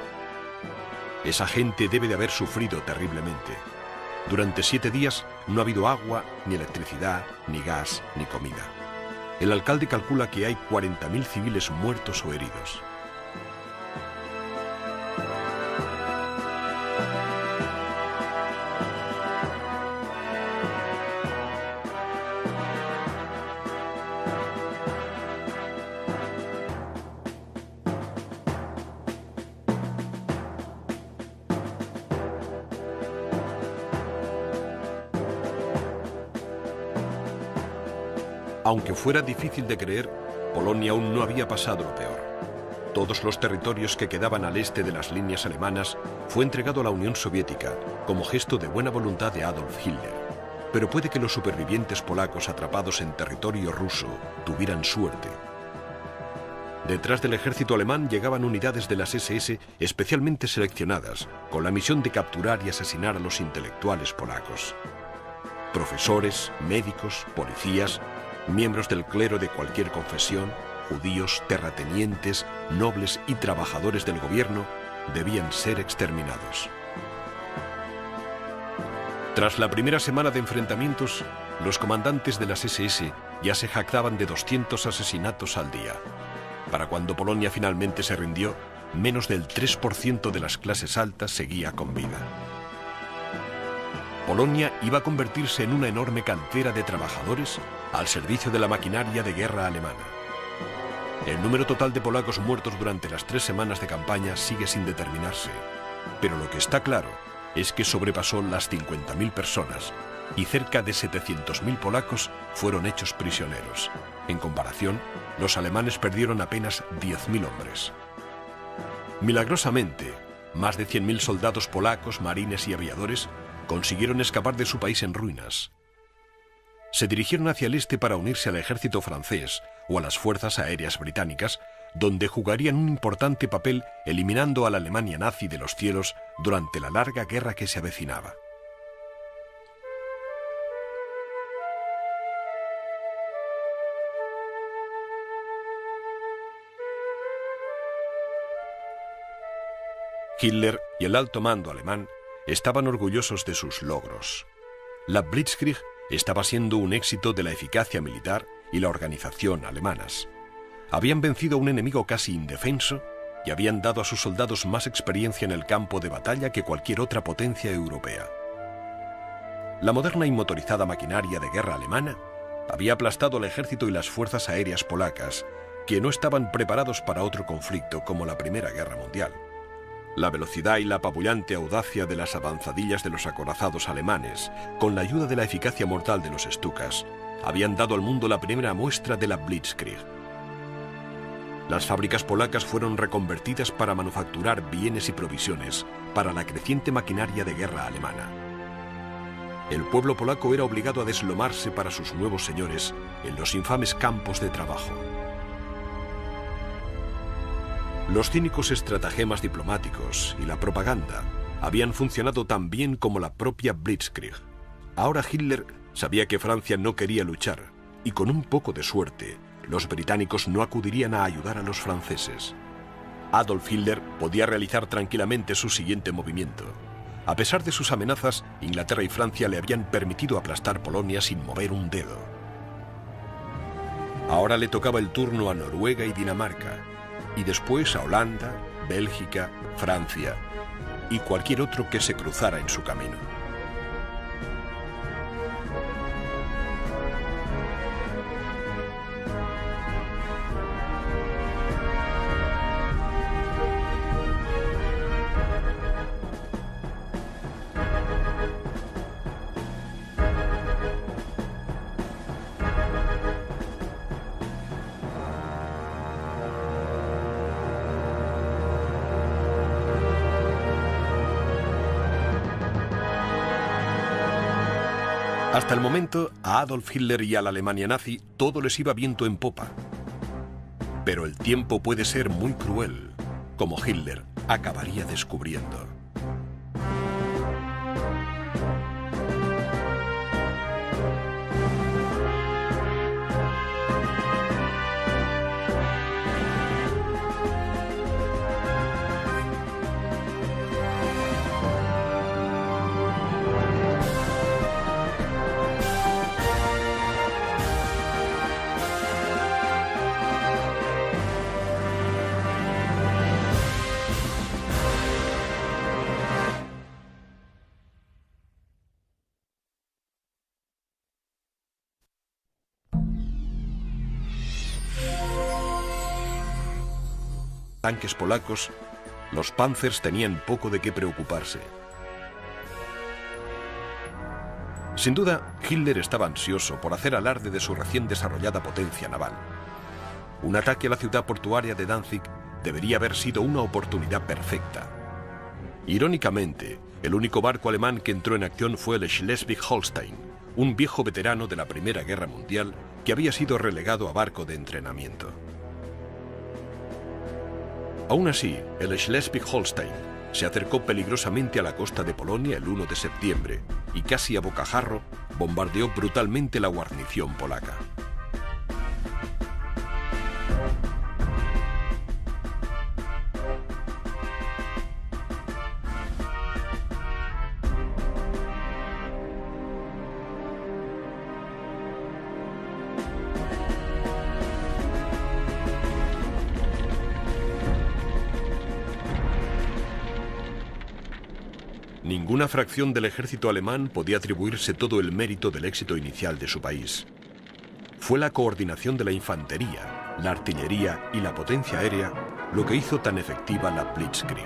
Esa gente debe de haber sufrido terriblemente. Durante 7 días no ha habido agua, ni electricidad, ni gas, ni comida. El alcalde calcula que hay 40.000 civiles muertos o heridos". Aunque fuera difícil de creer, Polonia aún no había pasado lo peor. Todos los territorios que quedaban al este de las líneas alemanas fue entregado a la Unión Soviética como gesto de buena voluntad de Adolf Hitler. Pero puede que los supervivientes polacos atrapados en territorio ruso tuvieran suerte. Detrás del ejército alemán llegaban unidades de las SS especialmente seleccionadas, con la misión de capturar y asesinar a los intelectuales polacos. Profesores, médicos, policías, miembros del clero de cualquier confesión, judíos, terratenientes, nobles y trabajadores del gobierno debían ser exterminados. Tras la primera semana de enfrentamientos, los comandantes de las SS ya se jactaban de 200 asesinatos al día. Para cuando Polonia finalmente se rindió, menos del 3% de las clases altas seguía con vida. Polonia iba a convertirse en una enorme cantera de trabajadores al servicio de la maquinaria de guerra alemana. El número total de polacos muertos durante las 3 semanas de campaña sigue sin determinarse, pero lo que está claro es que sobrepasó las 50.000 personas y cerca de 700.000 polacos fueron hechos prisioneros. En comparación, los alemanes perdieron apenas 10.000 hombres. Milagrosamente, Más de 100.000 soldados polacos, marines y aviadores consiguieron escapar de su país en ruinas. Se dirigieron hacia el este para unirse al ejército francés o a las fuerzas aéreas británicas, donde jugarían un importante papel eliminando a la Alemania nazi de los cielos durante la larga guerra que se avecinaba. Hitler y el alto mando alemán estaban orgullosos de sus logros. La Blitzkrieg estaba siendo un éxito de la eficacia militar y la organización alemanas. Habían vencido a un enemigo casi indefenso y habían dado a sus soldados más experiencia en el campo de batalla que cualquier otra potencia europea. La moderna y motorizada maquinaria de guerra alemana había aplastado al ejército y las fuerzas aéreas polacas, que no estaban preparados para otro conflicto como la Primera Guerra Mundial. La velocidad y la apabullante audacia de las avanzadillas de los acorazados alemanes, con la ayuda de la eficacia mortal de los Stukas, habían dado al mundo la primera muestra de la Blitzkrieg. Las fábricas polacas fueron reconvertidas para manufacturar bienes y provisiones para la creciente maquinaria de guerra alemana. El pueblo polaco era obligado a deslomarse para sus nuevos señores en los infames campos de trabajo. Los cínicos estratagemas diplomáticos y la propaganda habían funcionado tan bien como la propia Blitzkrieg. Ahora Hitler sabía que Francia no quería luchar y con un poco de suerte los británicos no acudirían a ayudar a los franceses. Adolf Hitler podía realizar tranquilamente su siguiente movimiento. A pesar de sus amenazas, Inglaterra y Francia le habían permitido aplastar Polonia sin mover un dedo. Ahora le tocaba el turno a Noruega y Dinamarca, y después a Holanda, Bélgica, Francia y cualquier otro que se cruzara en su camino. Hasta el momento, a Adolf Hitler y a la Alemania nazi todo les iba viento en popa. Pero el tiempo puede ser muy cruel, como Hitler acabaría descubriendo. Tanques polacos, los Panzers tenían poco de qué preocuparse. Sin duda, Hitler estaba ansioso por hacer alarde de su recién desarrollada potencia naval. Un ataque a la ciudad portuaria de Danzig debería haber sido una oportunidad perfecta. Irónicamente, el único barco alemán que entró en acción fue el Schleswig-Holstein, un viejo veterano de la Primera Guerra Mundial que había sido relegado a barco de entrenamiento. Aún así, el Schleswig-Holstein se acercó peligrosamente a la costa de Polonia el 1 de septiembre y casi a bocajarro bombardeó brutalmente la guarnición polaca. Ninguna fracción del ejército alemán podía atribuirse todo el mérito del éxito inicial de su país. Fue la coordinación de la infantería, la artillería y la potencia aérea lo que hizo tan efectiva la Blitzkrieg.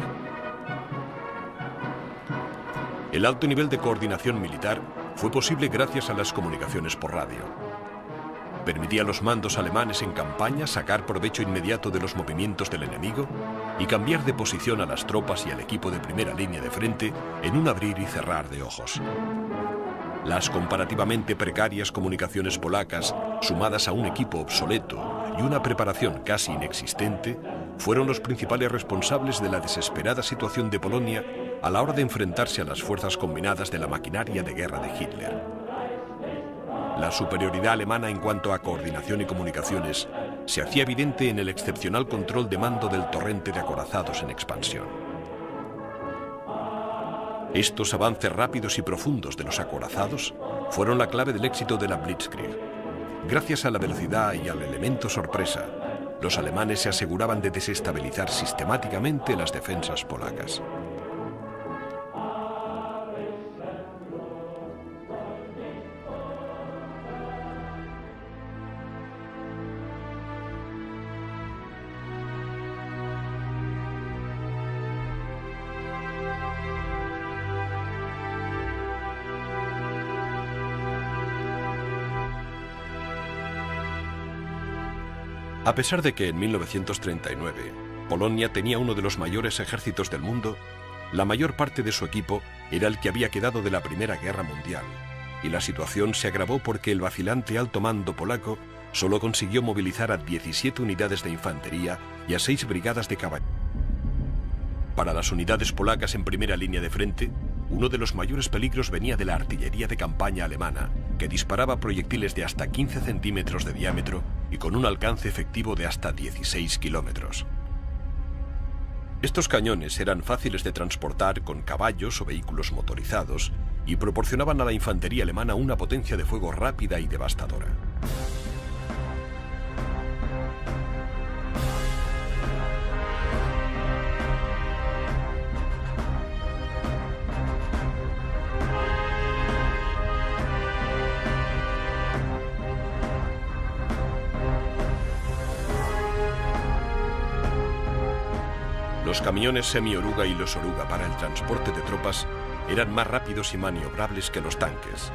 El alto nivel de coordinación militar fue posible gracias a las comunicaciones por radio. Permitía a los mandos alemanes en campaña sacar provecho inmediato de los movimientos del enemigo y cambiar de posición a las tropas y al equipo de primera línea de frente en un abrir y cerrar de ojos. Las comparativamente precarias comunicaciones polacas, sumadas a un equipo obsoleto y una preparación casi inexistente, fueron los principales responsables de la desesperada situación de Polonia a la hora de enfrentarse a las fuerzas combinadas de la maquinaria de guerra de Hitler. La superioridad alemana en cuanto a coordinación y comunicaciones se hacía evidente en el excepcional control de mando del torrente de acorazados en expansión. Estos avances rápidos y profundos de los acorazados fueron la clave del éxito de la Blitzkrieg. Gracias a la velocidad y al elemento sorpresa, los alemanes se aseguraban de desestabilizar sistemáticamente las defensas polacas. A pesar de que en 1939 Polonia tenía uno de los mayores ejércitos del mundo, la mayor parte de su equipo era el que había quedado de la Primera Guerra Mundial, y la situación se agravó porque el vacilante alto mando polaco solo consiguió movilizar a 17 unidades de infantería y a 6 brigadas de caballería. Para las unidades polacas en primera línea de frente, uno de los mayores peligros venía de la artillería de campaña alemana, que disparaba proyectiles de hasta 15 centímetros de diámetro y con un alcance efectivo de hasta 16 kilómetros. Estos cañones eran fáciles de transportar con caballos o vehículos motorizados y proporcionaban a la infantería alemana una potencia de fuego rápida y devastadora. Los camiones semi-oruga y los oruga para el transporte de tropas eran más rápidos y maniobrables que los tanques.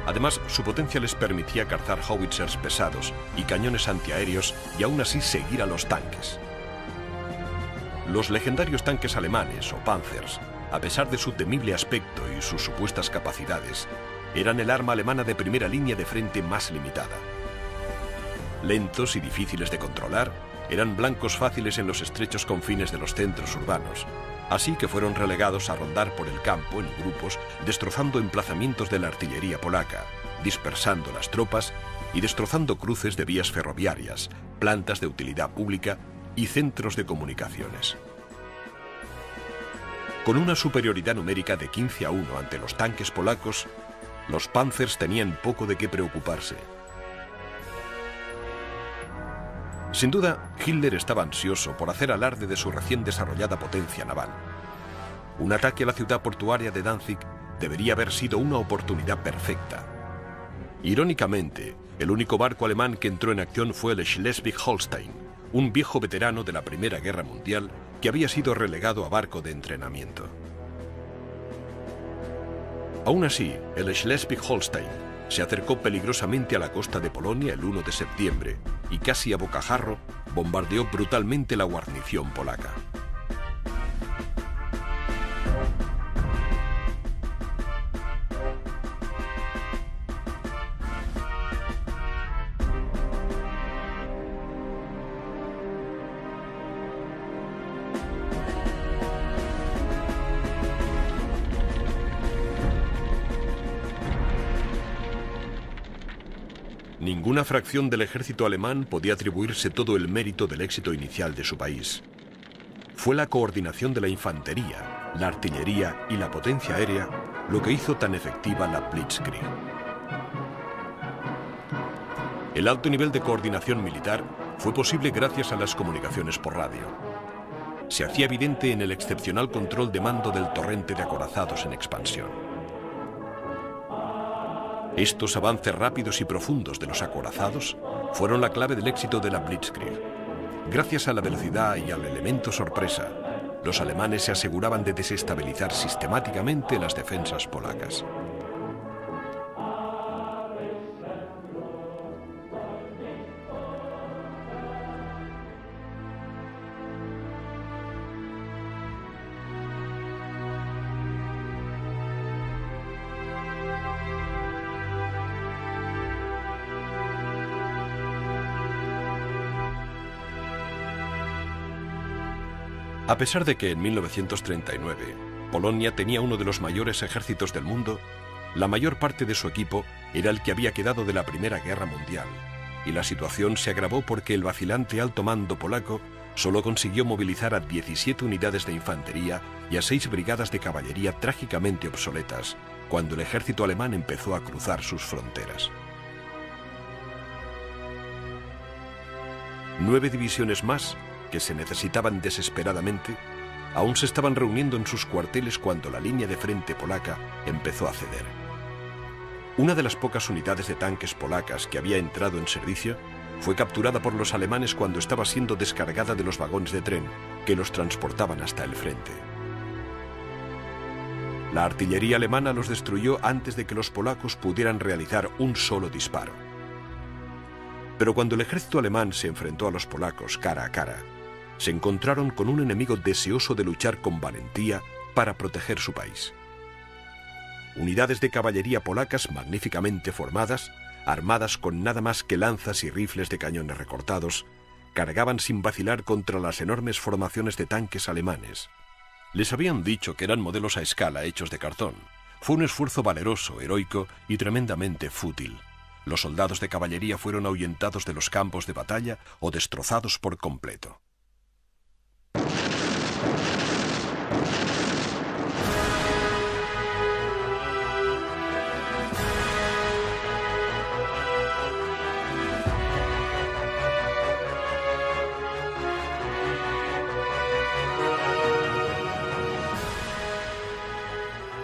Además, su potencia les permitía cazar howitzers pesados y cañones antiaéreos y aún así seguir a los tanques. Los legendarios tanques alemanes o Panzers, a pesar de su temible aspecto y sus supuestas capacidades, eran el arma alemana de primera línea de frente más limitada. Lentos y difíciles de controlar, eran blancos fáciles en los estrechos confines de los centros urbanos, así que fueron relegados a rondar por el campo en grupos, destrozando emplazamientos de la artillería polaca, dispersando las tropas y destrozando cruces de vías ferroviarias, plantas de utilidad pública y centros de comunicaciones. Con una superioridad numérica de 15-1 ante los tanques polacos, los Panzers tenían poco de qué preocuparse. Sin duda, Hitler estaba ansioso por hacer alarde de su recién desarrollada potencia naval. Un ataque a la ciudad portuaria de Danzig debería haber sido una oportunidad perfecta. Irónicamente, el único barco alemán que entró en acción fue el Schleswig-Holstein, un viejo veterano de la Primera Guerra Mundial que había sido relegado a barco de entrenamiento. Aún así, el Schleswig-Holstein se acercó peligrosamente a la costa de Polonia el 1 de septiembre y casi a bocajarro bombardeó brutalmente la guarnición polaca. Ninguna fracción del ejército alemán podía atribuirse todo el mérito del éxito inicial de su país. Fue la coordinación de la infantería, la artillería y la potencia aérea lo que hizo tan efectiva la Blitzkrieg. El alto nivel de coordinación militar fue posible gracias a las comunicaciones por radio. Se hacía evidente en el excepcional control de mando del torrente de acorazados en expansión. Estos avances rápidos y profundos de los acorazados fueron la clave del éxito de la Blitzkrieg. Gracias a la velocidad y al elemento sorpresa, los alemanes se aseguraban de desestabilizar sistemáticamente las defensas polacas. A pesar de que en 1939 Polonia tenía uno de los mayores ejércitos del mundo, la mayor parte de su equipo era el que había quedado de la Primera Guerra Mundial, y la situación se agravó porque el vacilante alto mando polaco solo consiguió movilizar a 17 unidades de infantería y a 6 brigadas de caballería trágicamente obsoletas cuando el ejército alemán empezó a cruzar sus fronteras. 9 divisiones más, que se necesitaban desesperadamente, aún se estaban reuniendo en sus cuarteles cuando la línea de frente polaca empezó a ceder. Una de las pocas unidades de tanques polacas que había entrado en servicio fue capturada por los alemanes cuando estaba siendo descargada de los vagones de tren que los transportaban hasta el frente. La artillería alemana los destruyó antes de que los polacos pudieran realizar un solo disparo. Pero cuando el ejército alemán se enfrentó a los polacos cara a cara, se encontraron con un enemigo deseoso de luchar con valentía para proteger su país. Unidades de caballería polacas magníficamente formadas, armadas con nada más que lanzas y rifles de cañones recortados, cargaban sin vacilar contra las enormes formaciones de tanques alemanes. Les habían dicho que eran modelos a escala hechos de cartón. Fue un esfuerzo valeroso, heroico y tremendamente fútil. Los soldados de caballería fueron ahuyentados de los campos de batalla o destrozados por completo.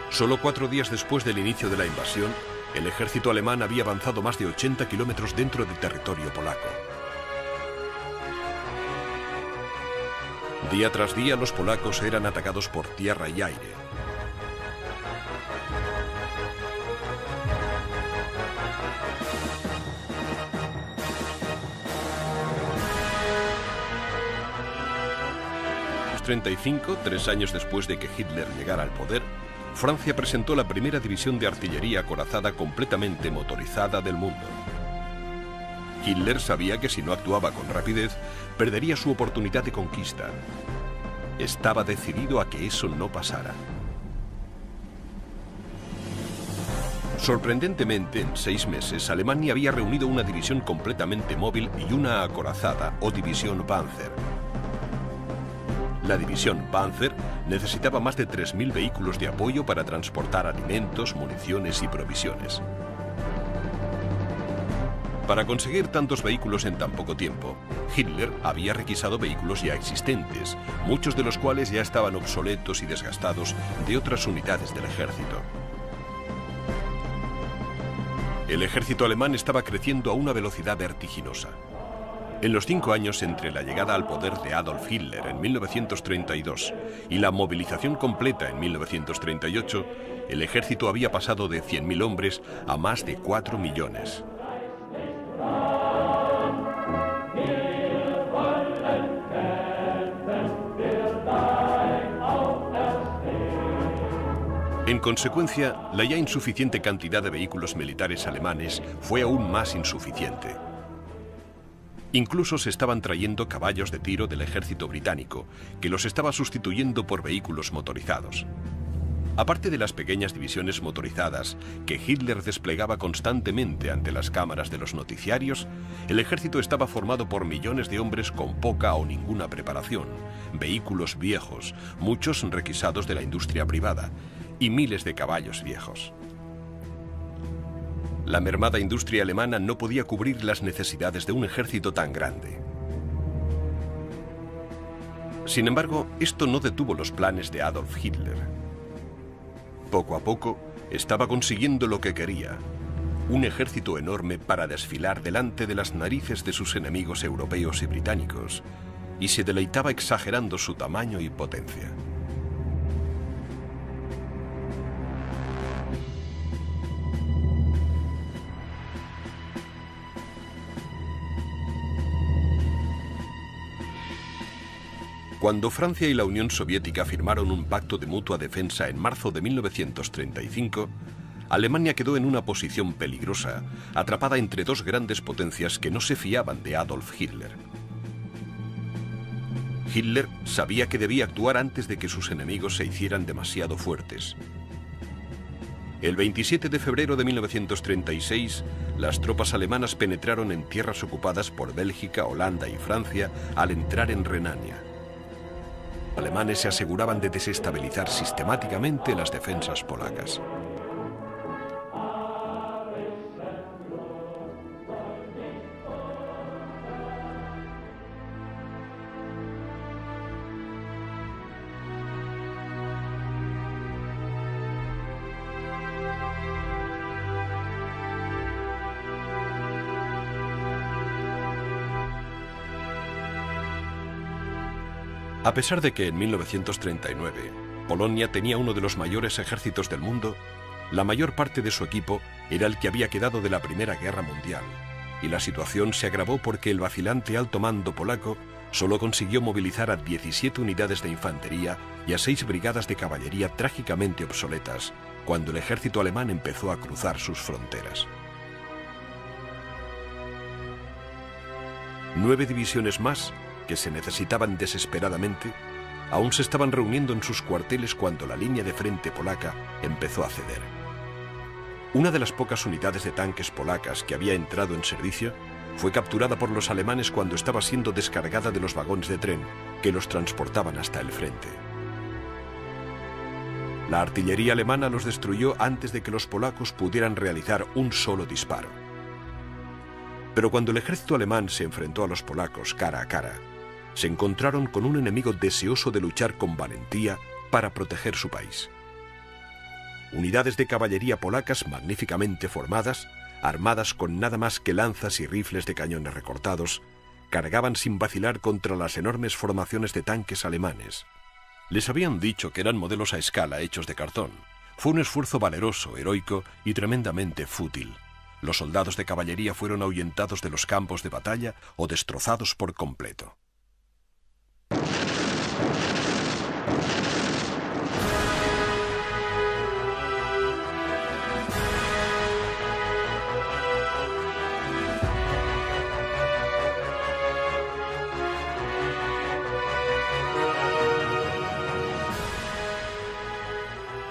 Solo 4 días después del inicio de la invasión, el ejército alemán había avanzado más de 80 kilómetros dentro del territorio polaco. Día tras día los polacos eran atacados por tierra y aire. En 1935, 3 años después de que Hitler llegara al poder, Francia presentó la primera división de artillería acorazada completamente motorizada del mundo. Hitler sabía que si no actuaba con rapidez, perdería su oportunidad de conquista. Estaba decidido a que eso no pasara. Sorprendentemente, en 6 meses, Alemania había reunido una división completamente móvil y una acorazada, o división Panzer. La división Panzer necesitaba más de 3.000 vehículos de apoyo para transportar alimentos, municiones y provisiones. Para conseguir tantos vehículos en tan poco tiempo, Hitler había requisado vehículos ya existentes, muchos de los cuales ya estaban obsoletos y desgastados de otras unidades del ejército. El ejército alemán estaba creciendo a una velocidad vertiginosa. En los 5 años entre la llegada al poder de Adolf Hitler en 1932 y la movilización completa en 1938, el ejército había pasado de 100.000 hombres a más de 4 millones. En consecuencia, la ya insuficiente cantidad de vehículos militares alemanes fue aún más insuficiente. Incluso se estaban trayendo caballos de tiro del ejército británico, que los estaba sustituyendo por vehículos motorizados. Aparte de las pequeñas divisiones motorizadas que Hitler desplegaba constantemente ante las cámaras de los noticiarios, el ejército estaba formado por millones de hombres con poca o ninguna preparación, vehículos viejos, muchos requisados de la industria privada, y miles de caballos viejos. La mermada industria alemana no podía cubrir las necesidades de un ejército tan grande. Sin embargo, esto no detuvo los planes de Adolf Hitler. Poco a poco, estaba consiguiendo lo que quería: un ejército enorme para desfilar delante de las narices de sus enemigos europeos y británicos, y se deleitaba exagerando su tamaño y potencia. Cuando Francia y la Unión Soviética firmaron un pacto de mutua defensa en marzo de 1935, Alemania quedó en una posición peligrosa, atrapada entre dos grandes potencias que no se fiaban de Adolf Hitler. Hitler sabía que debía actuar antes de que sus enemigos se hicieran demasiado fuertes. El 27 de febrero de 1936, las tropas alemanas penetraron en tierras ocupadas por Bélgica, Holanda y Francia al entrar en Renania. Los alemanes se aseguraban de desestabilizar sistemáticamente las defensas polacas. A pesar de que en 1939 Polonia tenía uno de los mayores ejércitos del mundo, la mayor parte de su equipo era el que había quedado de la Primera Guerra Mundial, y la situación se agravó porque el vacilante alto mando polaco solo consiguió movilizar a 17 unidades de infantería y a 6 brigadas de caballería trágicamente obsoletas cuando el ejército alemán empezó a cruzar sus fronteras. 9 divisiones más, que se necesitaban desesperadamente, aún se estaban reuniendo en sus cuarteles cuando la línea de frente polaca empezó a ceder. Una de las pocas unidades de tanques polacas que había entrado en servicio fue capturada por los alemanes cuando estaba siendo descargada de los vagones de tren que los transportaban hasta el frente. La artillería alemana los destruyó antes de que los polacos pudieran realizar un solo disparo. Pero cuando el ejército alemán se enfrentó a los polacos cara a cara, se encontraron con un enemigo deseoso de luchar con valentía para proteger su país. Unidades de caballería polacas magníficamente formadas, armadas con nada más que lanzas y rifles de cañones recortados, cargaban sin vacilar contra las enormes formaciones de tanques alemanes. Les habían dicho que eran modelos a escala hechos de cartón. Fue un esfuerzo valeroso, heroico y tremendamente fútil. Los soldados de caballería fueron ahuyentados de los campos de batalla o destrozados por completo.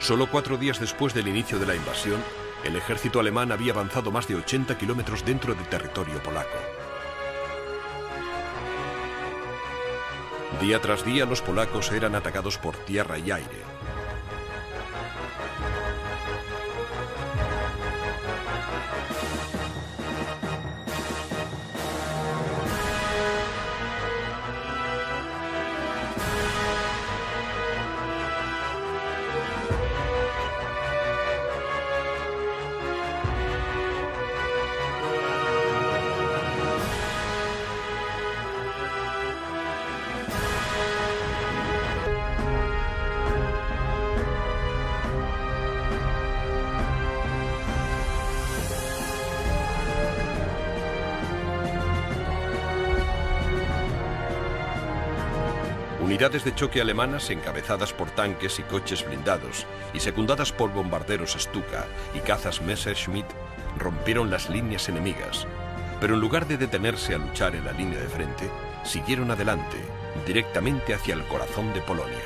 Solo 4 días después del inicio de la invasión, el ejército alemán había avanzado más de 80 kilómetros dentro del territorio polaco. Día tras día los polacos eran atacados por tierra y aire. Unidades de choque alemanas encabezadas por tanques y coches blindados y secundadas por bombarderos Stuka y cazas Messerschmitt rompieron las líneas enemigas, pero en lugar de detenerse a luchar en la línea de frente, siguieron adelante, directamente hacia el corazón de Polonia.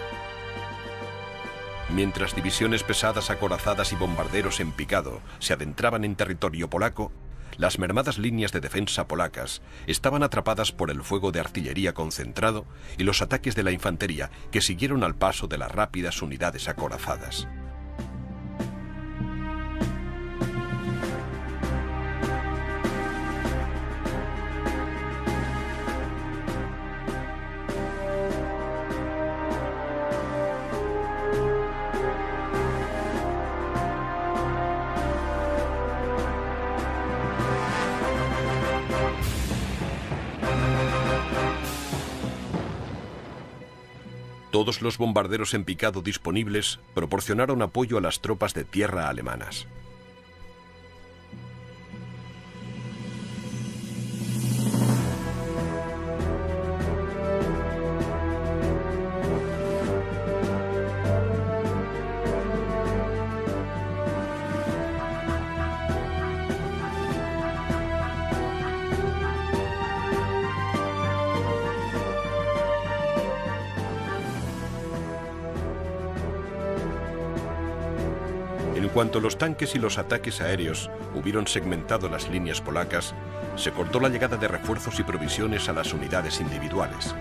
Mientras divisiones pesadas acorazadas y bombarderos en picado se adentraban en territorio polaco, las mermadas líneas de defensa polacas estaban atrapadas por el fuego de artillería concentrado y los ataques de la infantería que siguieron al paso de las rápidas unidades acorazadas. Todos los bombarderos en picado disponibles proporcionaron apoyo a las tropas de tierra alemanas. cuanto los tanques y los ataques aéreos hubieron segmentado las líneas polacas, se cortó la llegada de refuerzos y provisiones a las unidades individuales.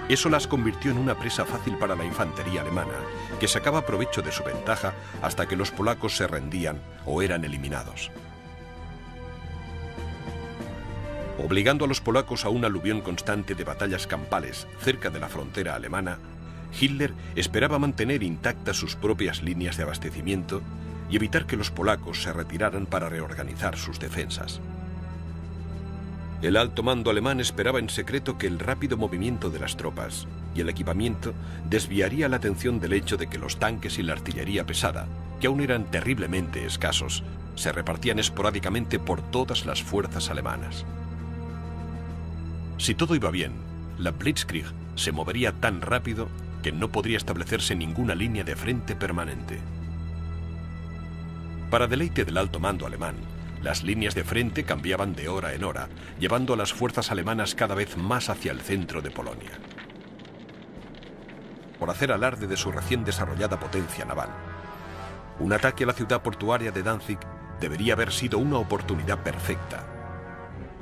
Eso las convirtió en una presa fácil para la infantería alemana, que sacaba provecho de su ventaja hasta que los polacos se rendían o eran eliminados. Obligando a los polacos a un aluvión constante de batallas campales cerca de la frontera alemana, Hitler esperaba mantener intactas sus propias líneas de abastecimiento y evitar que los polacos se retiraran para reorganizar sus defensas. El alto mando alemán esperaba en secreto que el rápido movimiento de las tropas y el equipamiento desviaría la atención del hecho de que los tanques y la artillería pesada, que aún eran terriblemente escasos, se repartían esporádicamente por todas las fuerzas alemanas. Si todo iba bien, la Blitzkrieg se movería tan rápido que no podría establecerse ninguna línea de frente permanente. Para deleite del alto mando alemán, las líneas de frente cambiaban de hora en hora, llevando a las fuerzas alemanas cada vez más hacia el centro de Polonia. Por hacer alarde de su recién desarrollada potencia naval, un ataque a la ciudad portuaria de Danzig debería haber sido una oportunidad perfecta.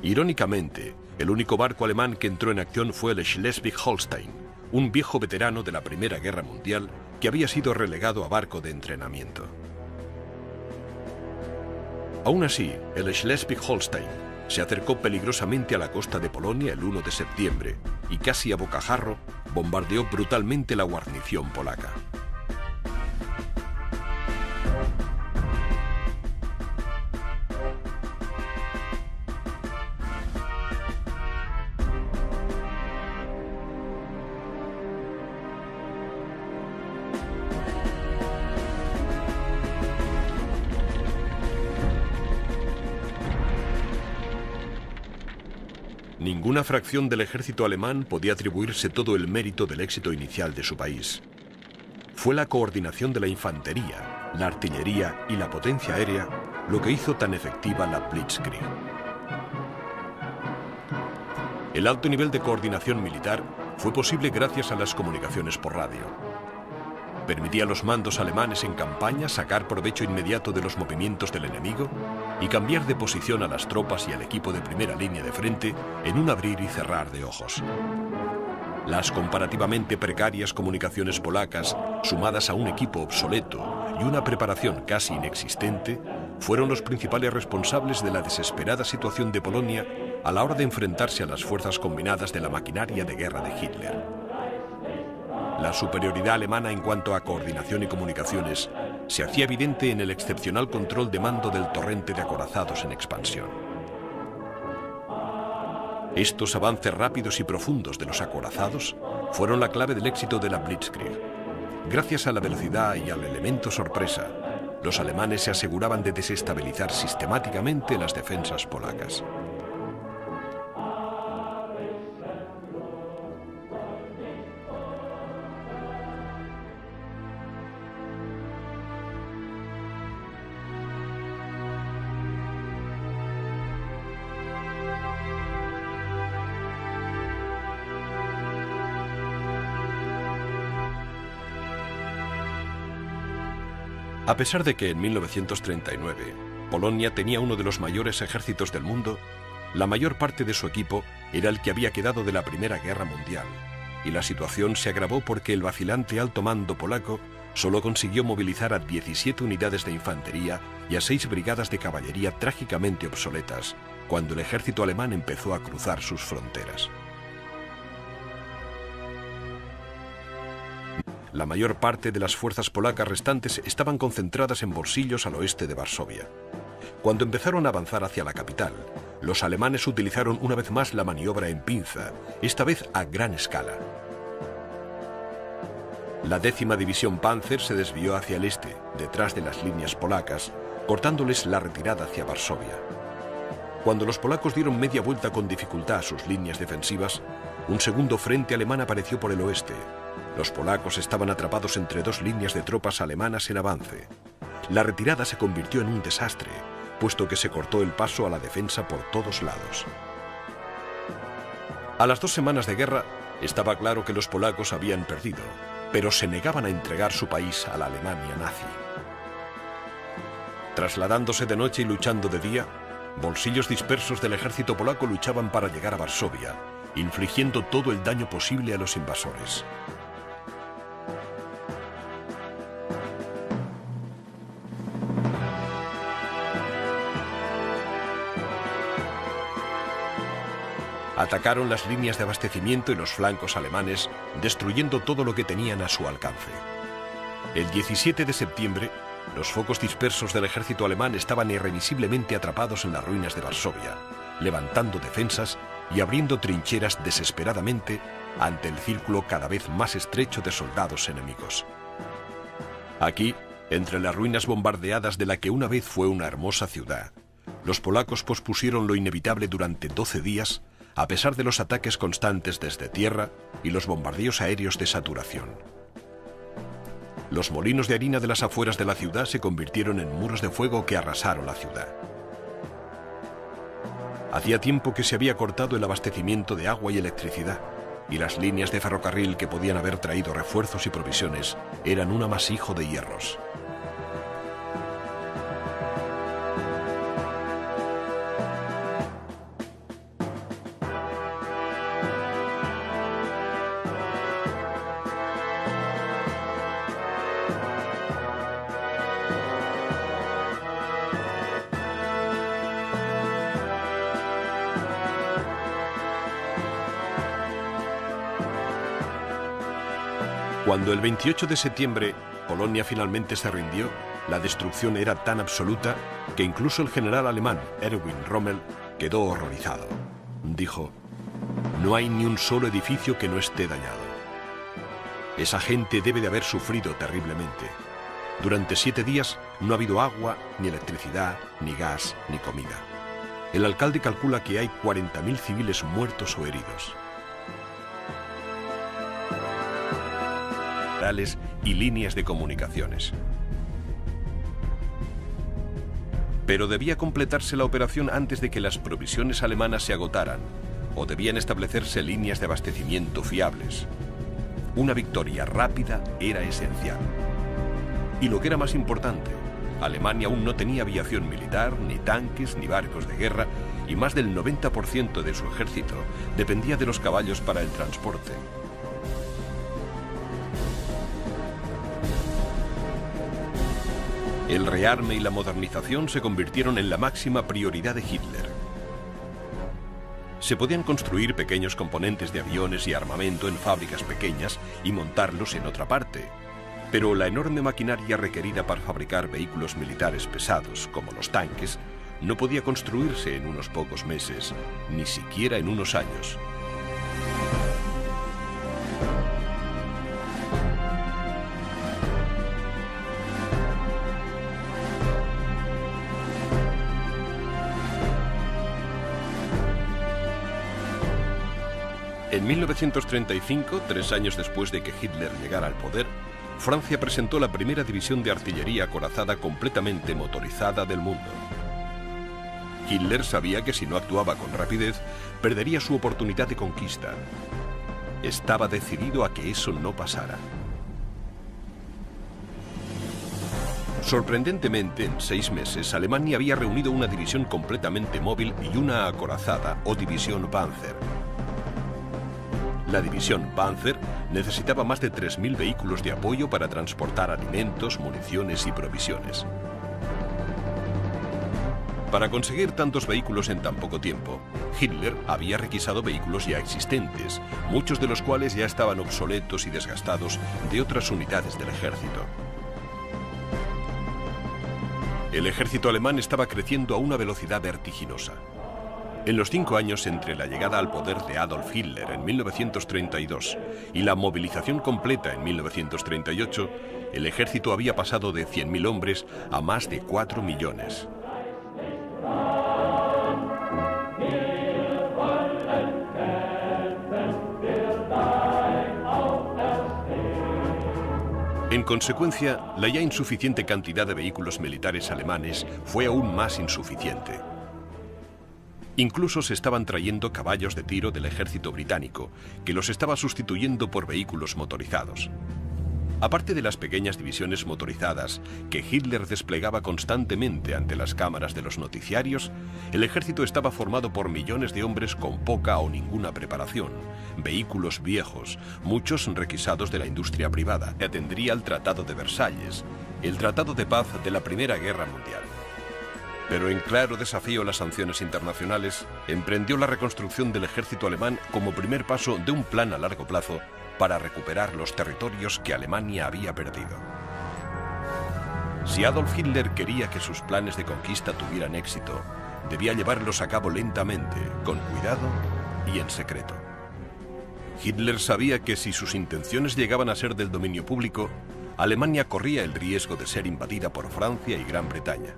Irónicamente, el único barco alemán que entró en acción fue el Schleswig-Holstein, un viejo veterano de la Primera Guerra Mundial que había sido relegado a barco de entrenamiento. Aún así, el Schleswig-Holstein se acercó peligrosamente a la costa de Polonia el 1 de septiembre y casi a bocajarro bombardeó brutalmente la guarnición polaca. Ninguna fracción del ejército alemán podía atribuirse todo el mérito del éxito inicial de su país. Fue la coordinación de la infantería, la artillería y la potencia aérea lo que hizo tan efectiva la Blitzkrieg. El alto nivel de coordinación militar fue posible gracias a las comunicaciones por radio. Permitía a los mandos alemanes en campaña sacar provecho inmediato de los movimientos del enemigo y cambiar de posición a las tropas y al equipo de primera línea de frente en un abrir y cerrar de ojos. Las comparativamente precarias comunicaciones polacas, sumadas a un equipo obsoleto y una preparación casi inexistente, fueron los principales responsables de la desesperada situación de Polonia a la hora de enfrentarse a las fuerzas combinadas de la maquinaria de guerra de Hitler. La superioridad alemana en cuanto a coordinación y comunicaciones se hacía evidente en el excepcional control de mando del torrente de acorazados en expansión. Estos avances rápidos y profundos de los acorazados fueron la clave del éxito de la Blitzkrieg. Gracias a la velocidad y al elemento sorpresa, los alemanes se aseguraban de desestabilizar sistemáticamente las defensas polacas. A pesar de que en 1939 Polonia tenía uno de los mayores ejércitos del mundo, la mayor parte de su equipo era el que había quedado de la Primera Guerra Mundial, y la situación se agravó porque el vacilante alto mando polaco solo consiguió movilizar a 17 unidades de infantería y a 6 brigadas de caballería trágicamente obsoletas, cuando el ejército alemán empezó a cruzar sus fronteras. La mayor parte de las fuerzas polacas restantes estaban concentradas en Borsillos al oeste de Varsovia. Cuando empezaron a avanzar hacia la capital, los alemanes utilizaron una vez más la maniobra en pinza, esta vez a gran escala. La 10ª División Panzer se desvió hacia el este, detrás de las líneas polacas, cortándoles la retirada hacia Varsovia. Cuando los polacos dieron media vuelta con dificultad a sus líneas defensivas, un segundo frente alemán apareció por el oeste. Los polacos estaban atrapados entre 2 líneas de tropas alemanas en avance. La retirada se convirtió en un desastre, puesto que se cortó el paso a la defensa por todos lados. A las 2 semanas de guerra, estaba claro que los polacos habían perdido, pero se negaban a entregar su país a la Alemania nazi. Trasladándose de noche y luchando de día, bolsillos dispersos del ejército polaco luchaban para llegar a Varsovia, infligiendo todo el daño posible a los invasores. Atacaron las líneas de abastecimiento y los flancos alemanes, destruyendo todo lo que tenían a su alcance. El 17 de septiembre, los focos dispersos del ejército alemán estaban irremisiblemente atrapados en las ruinas de Varsovia, levantando defensas y abriendo trincheras desesperadamente ante el círculo cada vez más estrecho de soldados enemigos. Aquí, entre las ruinas bombardeadas de la que una vez fue una hermosa ciudad, los polacos pospusieron lo inevitable durante 12 días, a pesar de los ataques constantes desde tierra y los bombardeos aéreos de saturación. Los molinos de harina de las afueras de la ciudad se convirtieron en muros de fuego que arrasaron la ciudad. Hacía tiempo que se había cortado el abastecimiento de agua y electricidad, y las líneas de ferrocarril que podían haber traído refuerzos y provisiones eran un amasijo de hierros. Cuando el 28 de septiembre Polonia finalmente se rindió, la destrucción era tan absoluta que incluso el general alemán Erwin Rommel quedó horrorizado. Dijo: "No hay ni un solo edificio que no esté dañado. Esa gente debe de haber sufrido terriblemente. Durante 7 días no ha habido agua, ni electricidad, ni gas, ni comida. El alcalde calcula que hay 40.000 civiles muertos o heridos". Y líneas de comunicaciones. Pero debía completarse la operación antes de que las provisiones alemanas se agotaran, o debían establecerse líneas de abastecimiento fiables. Una victoria rápida era esencial. Y lo que era más importante, Alemania aún no tenía aviación militar, ni tanques, ni barcos de guerra, y más del 90% de su ejército dependía de los caballos para el transporte. El rearme y la modernización se convirtieron en la máxima prioridad de Hitler. Se podían construir pequeños componentes de aviones y armamento en fábricas pequeñas y montarlos en otra parte, pero la enorme maquinaria requerida para fabricar vehículos militares pesados, como los tanques, no podía construirse en unos pocos meses, ni siquiera en unos años. En 1935, 3 años después de que Hitler llegara al poder, Francia presentó la primera división de artillería acorazada completamente motorizada del mundo. Hitler sabía que si no actuaba con rapidez, perdería su oportunidad de conquista. Estaba decidido a que eso no pasara. Sorprendentemente, en 6 meses, Alemania había reunido una división completamente móvil y una acorazada, o división Panzer. La división Panzer necesitaba más de 3.000 vehículos de apoyo para transportar alimentos, municiones y provisiones. Para conseguir tantos vehículos en tan poco tiempo, Hitler había requisado vehículos ya existentes, muchos de los cuales ya estaban obsoletos y desgastados de otras unidades del ejército. El ejército alemán estaba creciendo a una velocidad vertiginosa. En los 5 años entre la llegada al poder de Adolf Hitler en 1932 y la movilización completa en 1938, el ejército había pasado de 100.000 hombres a más de 4 millones. En consecuencia, la ya insuficiente cantidad de vehículos militares alemanes fue aún más insuficiente. Incluso se estaban trayendo caballos de tiro del ejército británico, que los estaba sustituyendo por vehículos motorizados. Aparte de las pequeñas divisiones motorizadas que Hitler desplegaba constantemente ante las cámaras de los noticiarios, el ejército estaba formado por millones de hombres con poca o ninguna preparación, vehículos viejos, muchos requisados de la industria privada, que atendría al Tratado de Versalles, el tratado de paz de la Primera Guerra Mundial. Pero en claro desafío a las sanciones internacionales, emprendió la reconstrucción del ejército alemán como primer paso de un plan a largo plazo para recuperar los territorios que Alemania había perdido. Si Adolf Hitler quería que sus planes de conquista tuvieran éxito, debía llevarlos a cabo lentamente, con cuidado y en secreto. Hitler sabía que si sus intenciones llegaban a ser del dominio público, Alemania corría el riesgo de ser invadida por Francia y Gran Bretaña.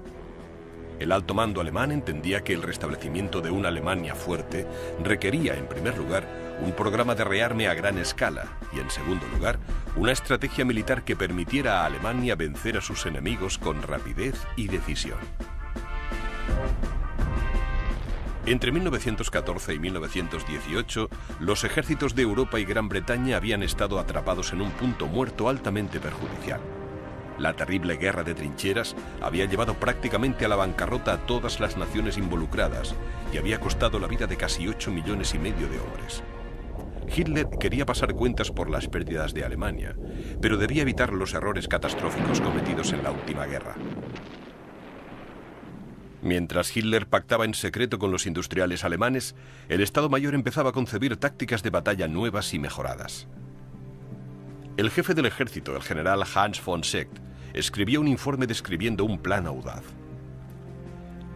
El alto mando alemán entendía que el restablecimiento de una Alemania fuerte requería, en primer lugar, un programa de rearme a gran escala y, en segundo lugar, una estrategia militar que permitiera a Alemania vencer a sus enemigos con rapidez y decisión. Entre 1914 y 1918, los ejércitos de Europa y Gran Bretaña habían estado atrapados en un punto muerto altamente perjudicial. La terrible guerra de trincheras había llevado prácticamente a la bancarrota a todas las naciones involucradas y había costado la vida de casi 8,5 millones de hombres. Hitler quería pasar cuentas por las pérdidas de Alemania, pero debía evitar los errores catastróficos cometidos en la última guerra. Mientras Hitler pactaba en secreto con los industriales alemanes, el Estado Mayor empezaba a concebir tácticas de batalla nuevas y mejoradas. El jefe del ejército, el general Hans von Seeckt, escribió un informe describiendo un plan audaz.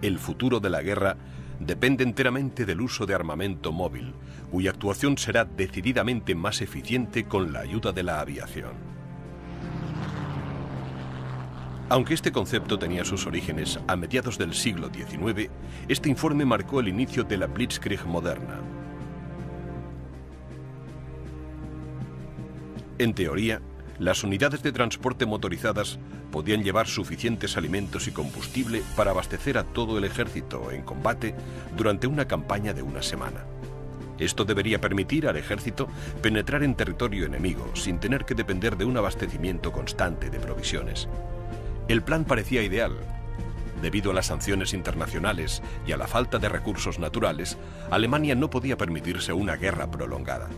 El futuro de la guerra depende enteramente del uso de armamento móvil, cuya actuación será decididamente más eficiente con la ayuda de la aviación. Aunque este concepto tenía sus orígenes a mediados del siglo XIX, este informe marcó el inicio de la Blitzkrieg moderna. En teoría, las unidades de transporte motorizadas podían llevar suficientes alimentos y combustible para abastecer a todo el ejército en combate durante una campaña de una semana. Esto debería permitir al ejército penetrar en territorio enemigo sin tener que depender de un abastecimiento constante de provisiones. El plan parecía ideal. Debido a las sanciones internacionales y a la falta de recursos naturales, Alemania no podía permitirse una guerra prolongada.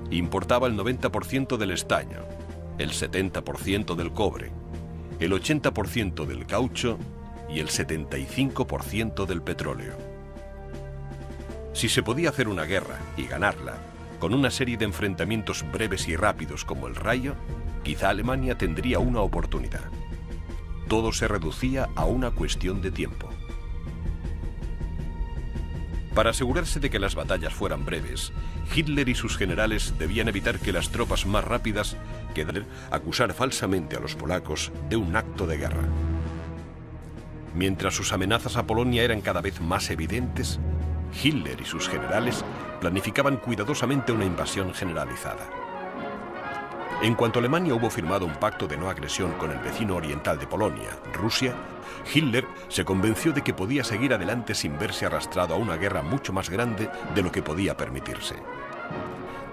Importaba el 90% del estaño, el 70% del cobre, el 80% del caucho y el 75% del petróleo. Si se podía hacer una guerra y ganarla, con una serie de enfrentamientos breves y rápidos como el Rayo, quizá Alemania tendría una oportunidad. Todo se reducía a una cuestión de tiempo. Para asegurarse de que las batallas fueran breves, Hitler y sus generales debían evitar que las tropas más rápidas quedaran acusar falsamente a los polacos de un acto de guerra. Mientras sus amenazas a Polonia eran cada vez más evidentes, Hitler y sus generales planificaban cuidadosamente una invasión generalizada. En cuanto Alemania hubo firmado un pacto de no agresión con el vecino oriental de Polonia, Rusia, Hitler se convenció de que podía seguir adelante sin verse arrastrado a una guerra mucho más grande de lo que podía permitirse.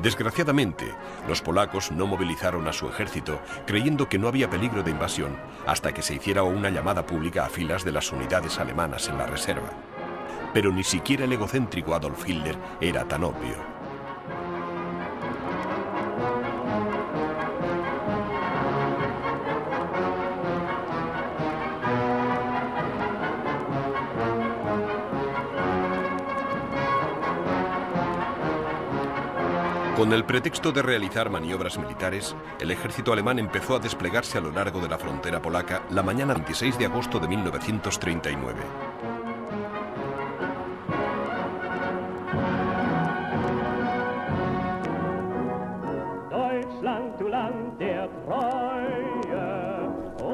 Desgraciadamente, los polacos no movilizaron a su ejército creyendo que no había peligro de invasión hasta que se hiciera una llamada pública a filas de las unidades alemanas en la reserva. Pero ni siquiera el egocéntrico Adolf Hitler era tan obvio. Con el pretexto de realizar maniobras militares, el ejército alemán empezó a desplegarse a lo largo de la frontera polaca la mañana del 26 de agosto de 1939.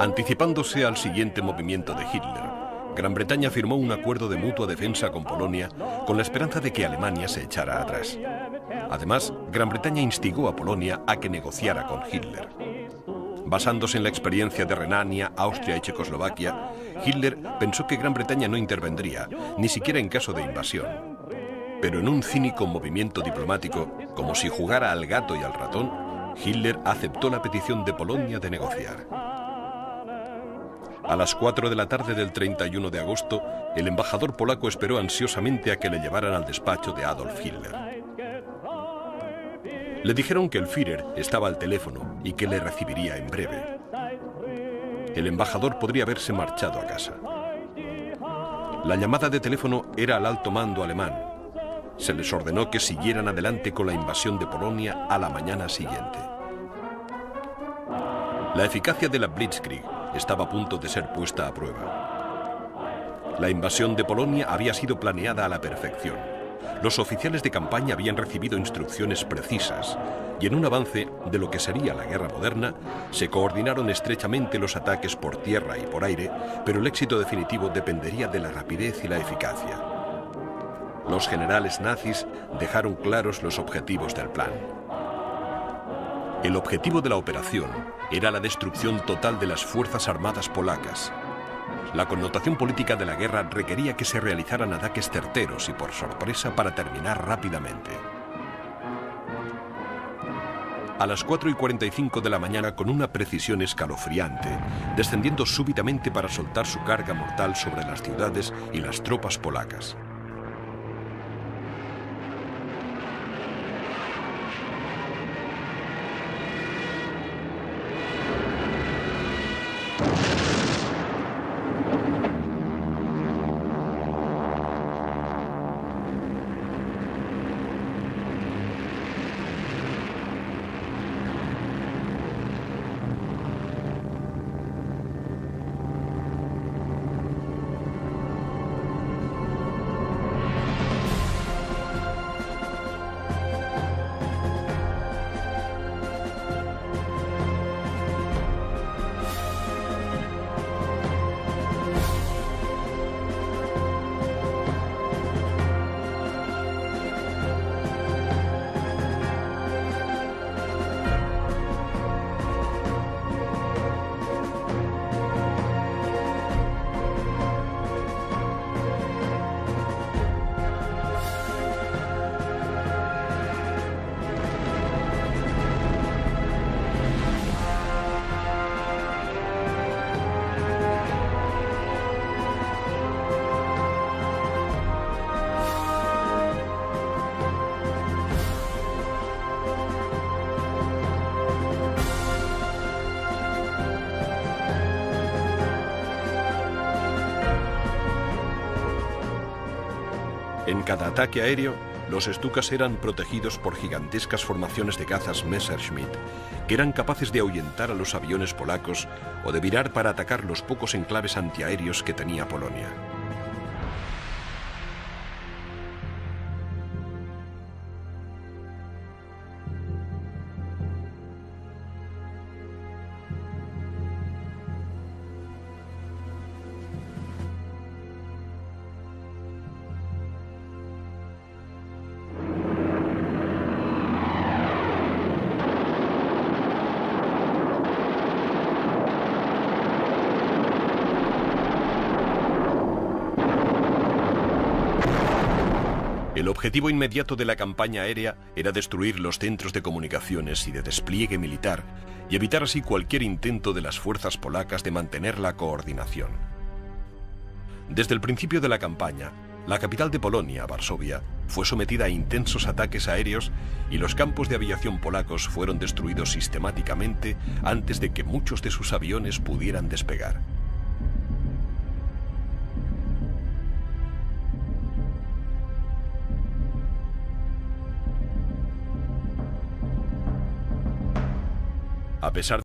Anticipándose al siguiente movimiento de Hitler, Gran Bretaña firmó un acuerdo de mutua defensa con Polonia con la esperanza de que Alemania se echara atrás. Además, Gran Bretaña instigó a Polonia a que negociara con Hitler. Basándose en la experiencia de Renania, Austria y Checoslovaquia, Hitler pensó que Gran Bretaña no intervendría, ni siquiera en caso de invasión. Pero en un cínico movimiento diplomático, como si jugara al gato y al ratón, Hitler aceptó la petición de Polonia de negociar. A las 4 de la tarde del 31 de agosto, el embajador polaco esperó ansiosamente a que le llevaran al despacho de Adolf Hitler. Le dijeron que el Führer estaba al teléfono y que le recibiría en breve. El embajador podría haberse marchado a casa. La llamada de teléfono era al alto mando alemán. Se les ordenó que siguieran adelante con la invasión de Polonia a la mañana siguiente. La eficacia de la Blitzkrieg estaba a punto de ser puesta a prueba. La invasión de Polonia había sido planeada a la perfección. Los oficiales de campaña habían recibido instrucciones precisas y en un avance de lo que sería la guerra moderna, se coordinaron estrechamente los ataques por tierra y por aire, pero el éxito definitivo dependería de la rapidez y la eficacia. Los generales nazis dejaron claros los objetivos del plan. El objetivo de la operación era la destrucción total de las fuerzas armadas polacas. La connotación política de la guerra requería que se realizaran ataques certeros y por sorpresa para terminar rápidamente. A las 4:45 de la mañana, con una precisión escalofriante, descendiendo súbitamente para soltar su carga mortal sobre las ciudades y las tropas polacas. En cada ataque aéreo, los Stukas eran protegidos por gigantescas formaciones de cazas Messerschmitt, que eran capaces de ahuyentar a los aviones polacos o de virar para atacar los pocos enclaves antiaéreos que tenía Polonia. El objetivo inmediato de la campaña aérea era destruir los centros de comunicaciones y de despliegue militar y evitar así cualquier intento de las fuerzas polacas de mantener la coordinación. Desde el principio de la campaña, la capital de Polonia, Varsovia, fue sometida a intensos ataques aéreos y los campos de aviación polacos fueron destruidos sistemáticamente antes de que muchos de sus aviones pudieran despegar. A pesar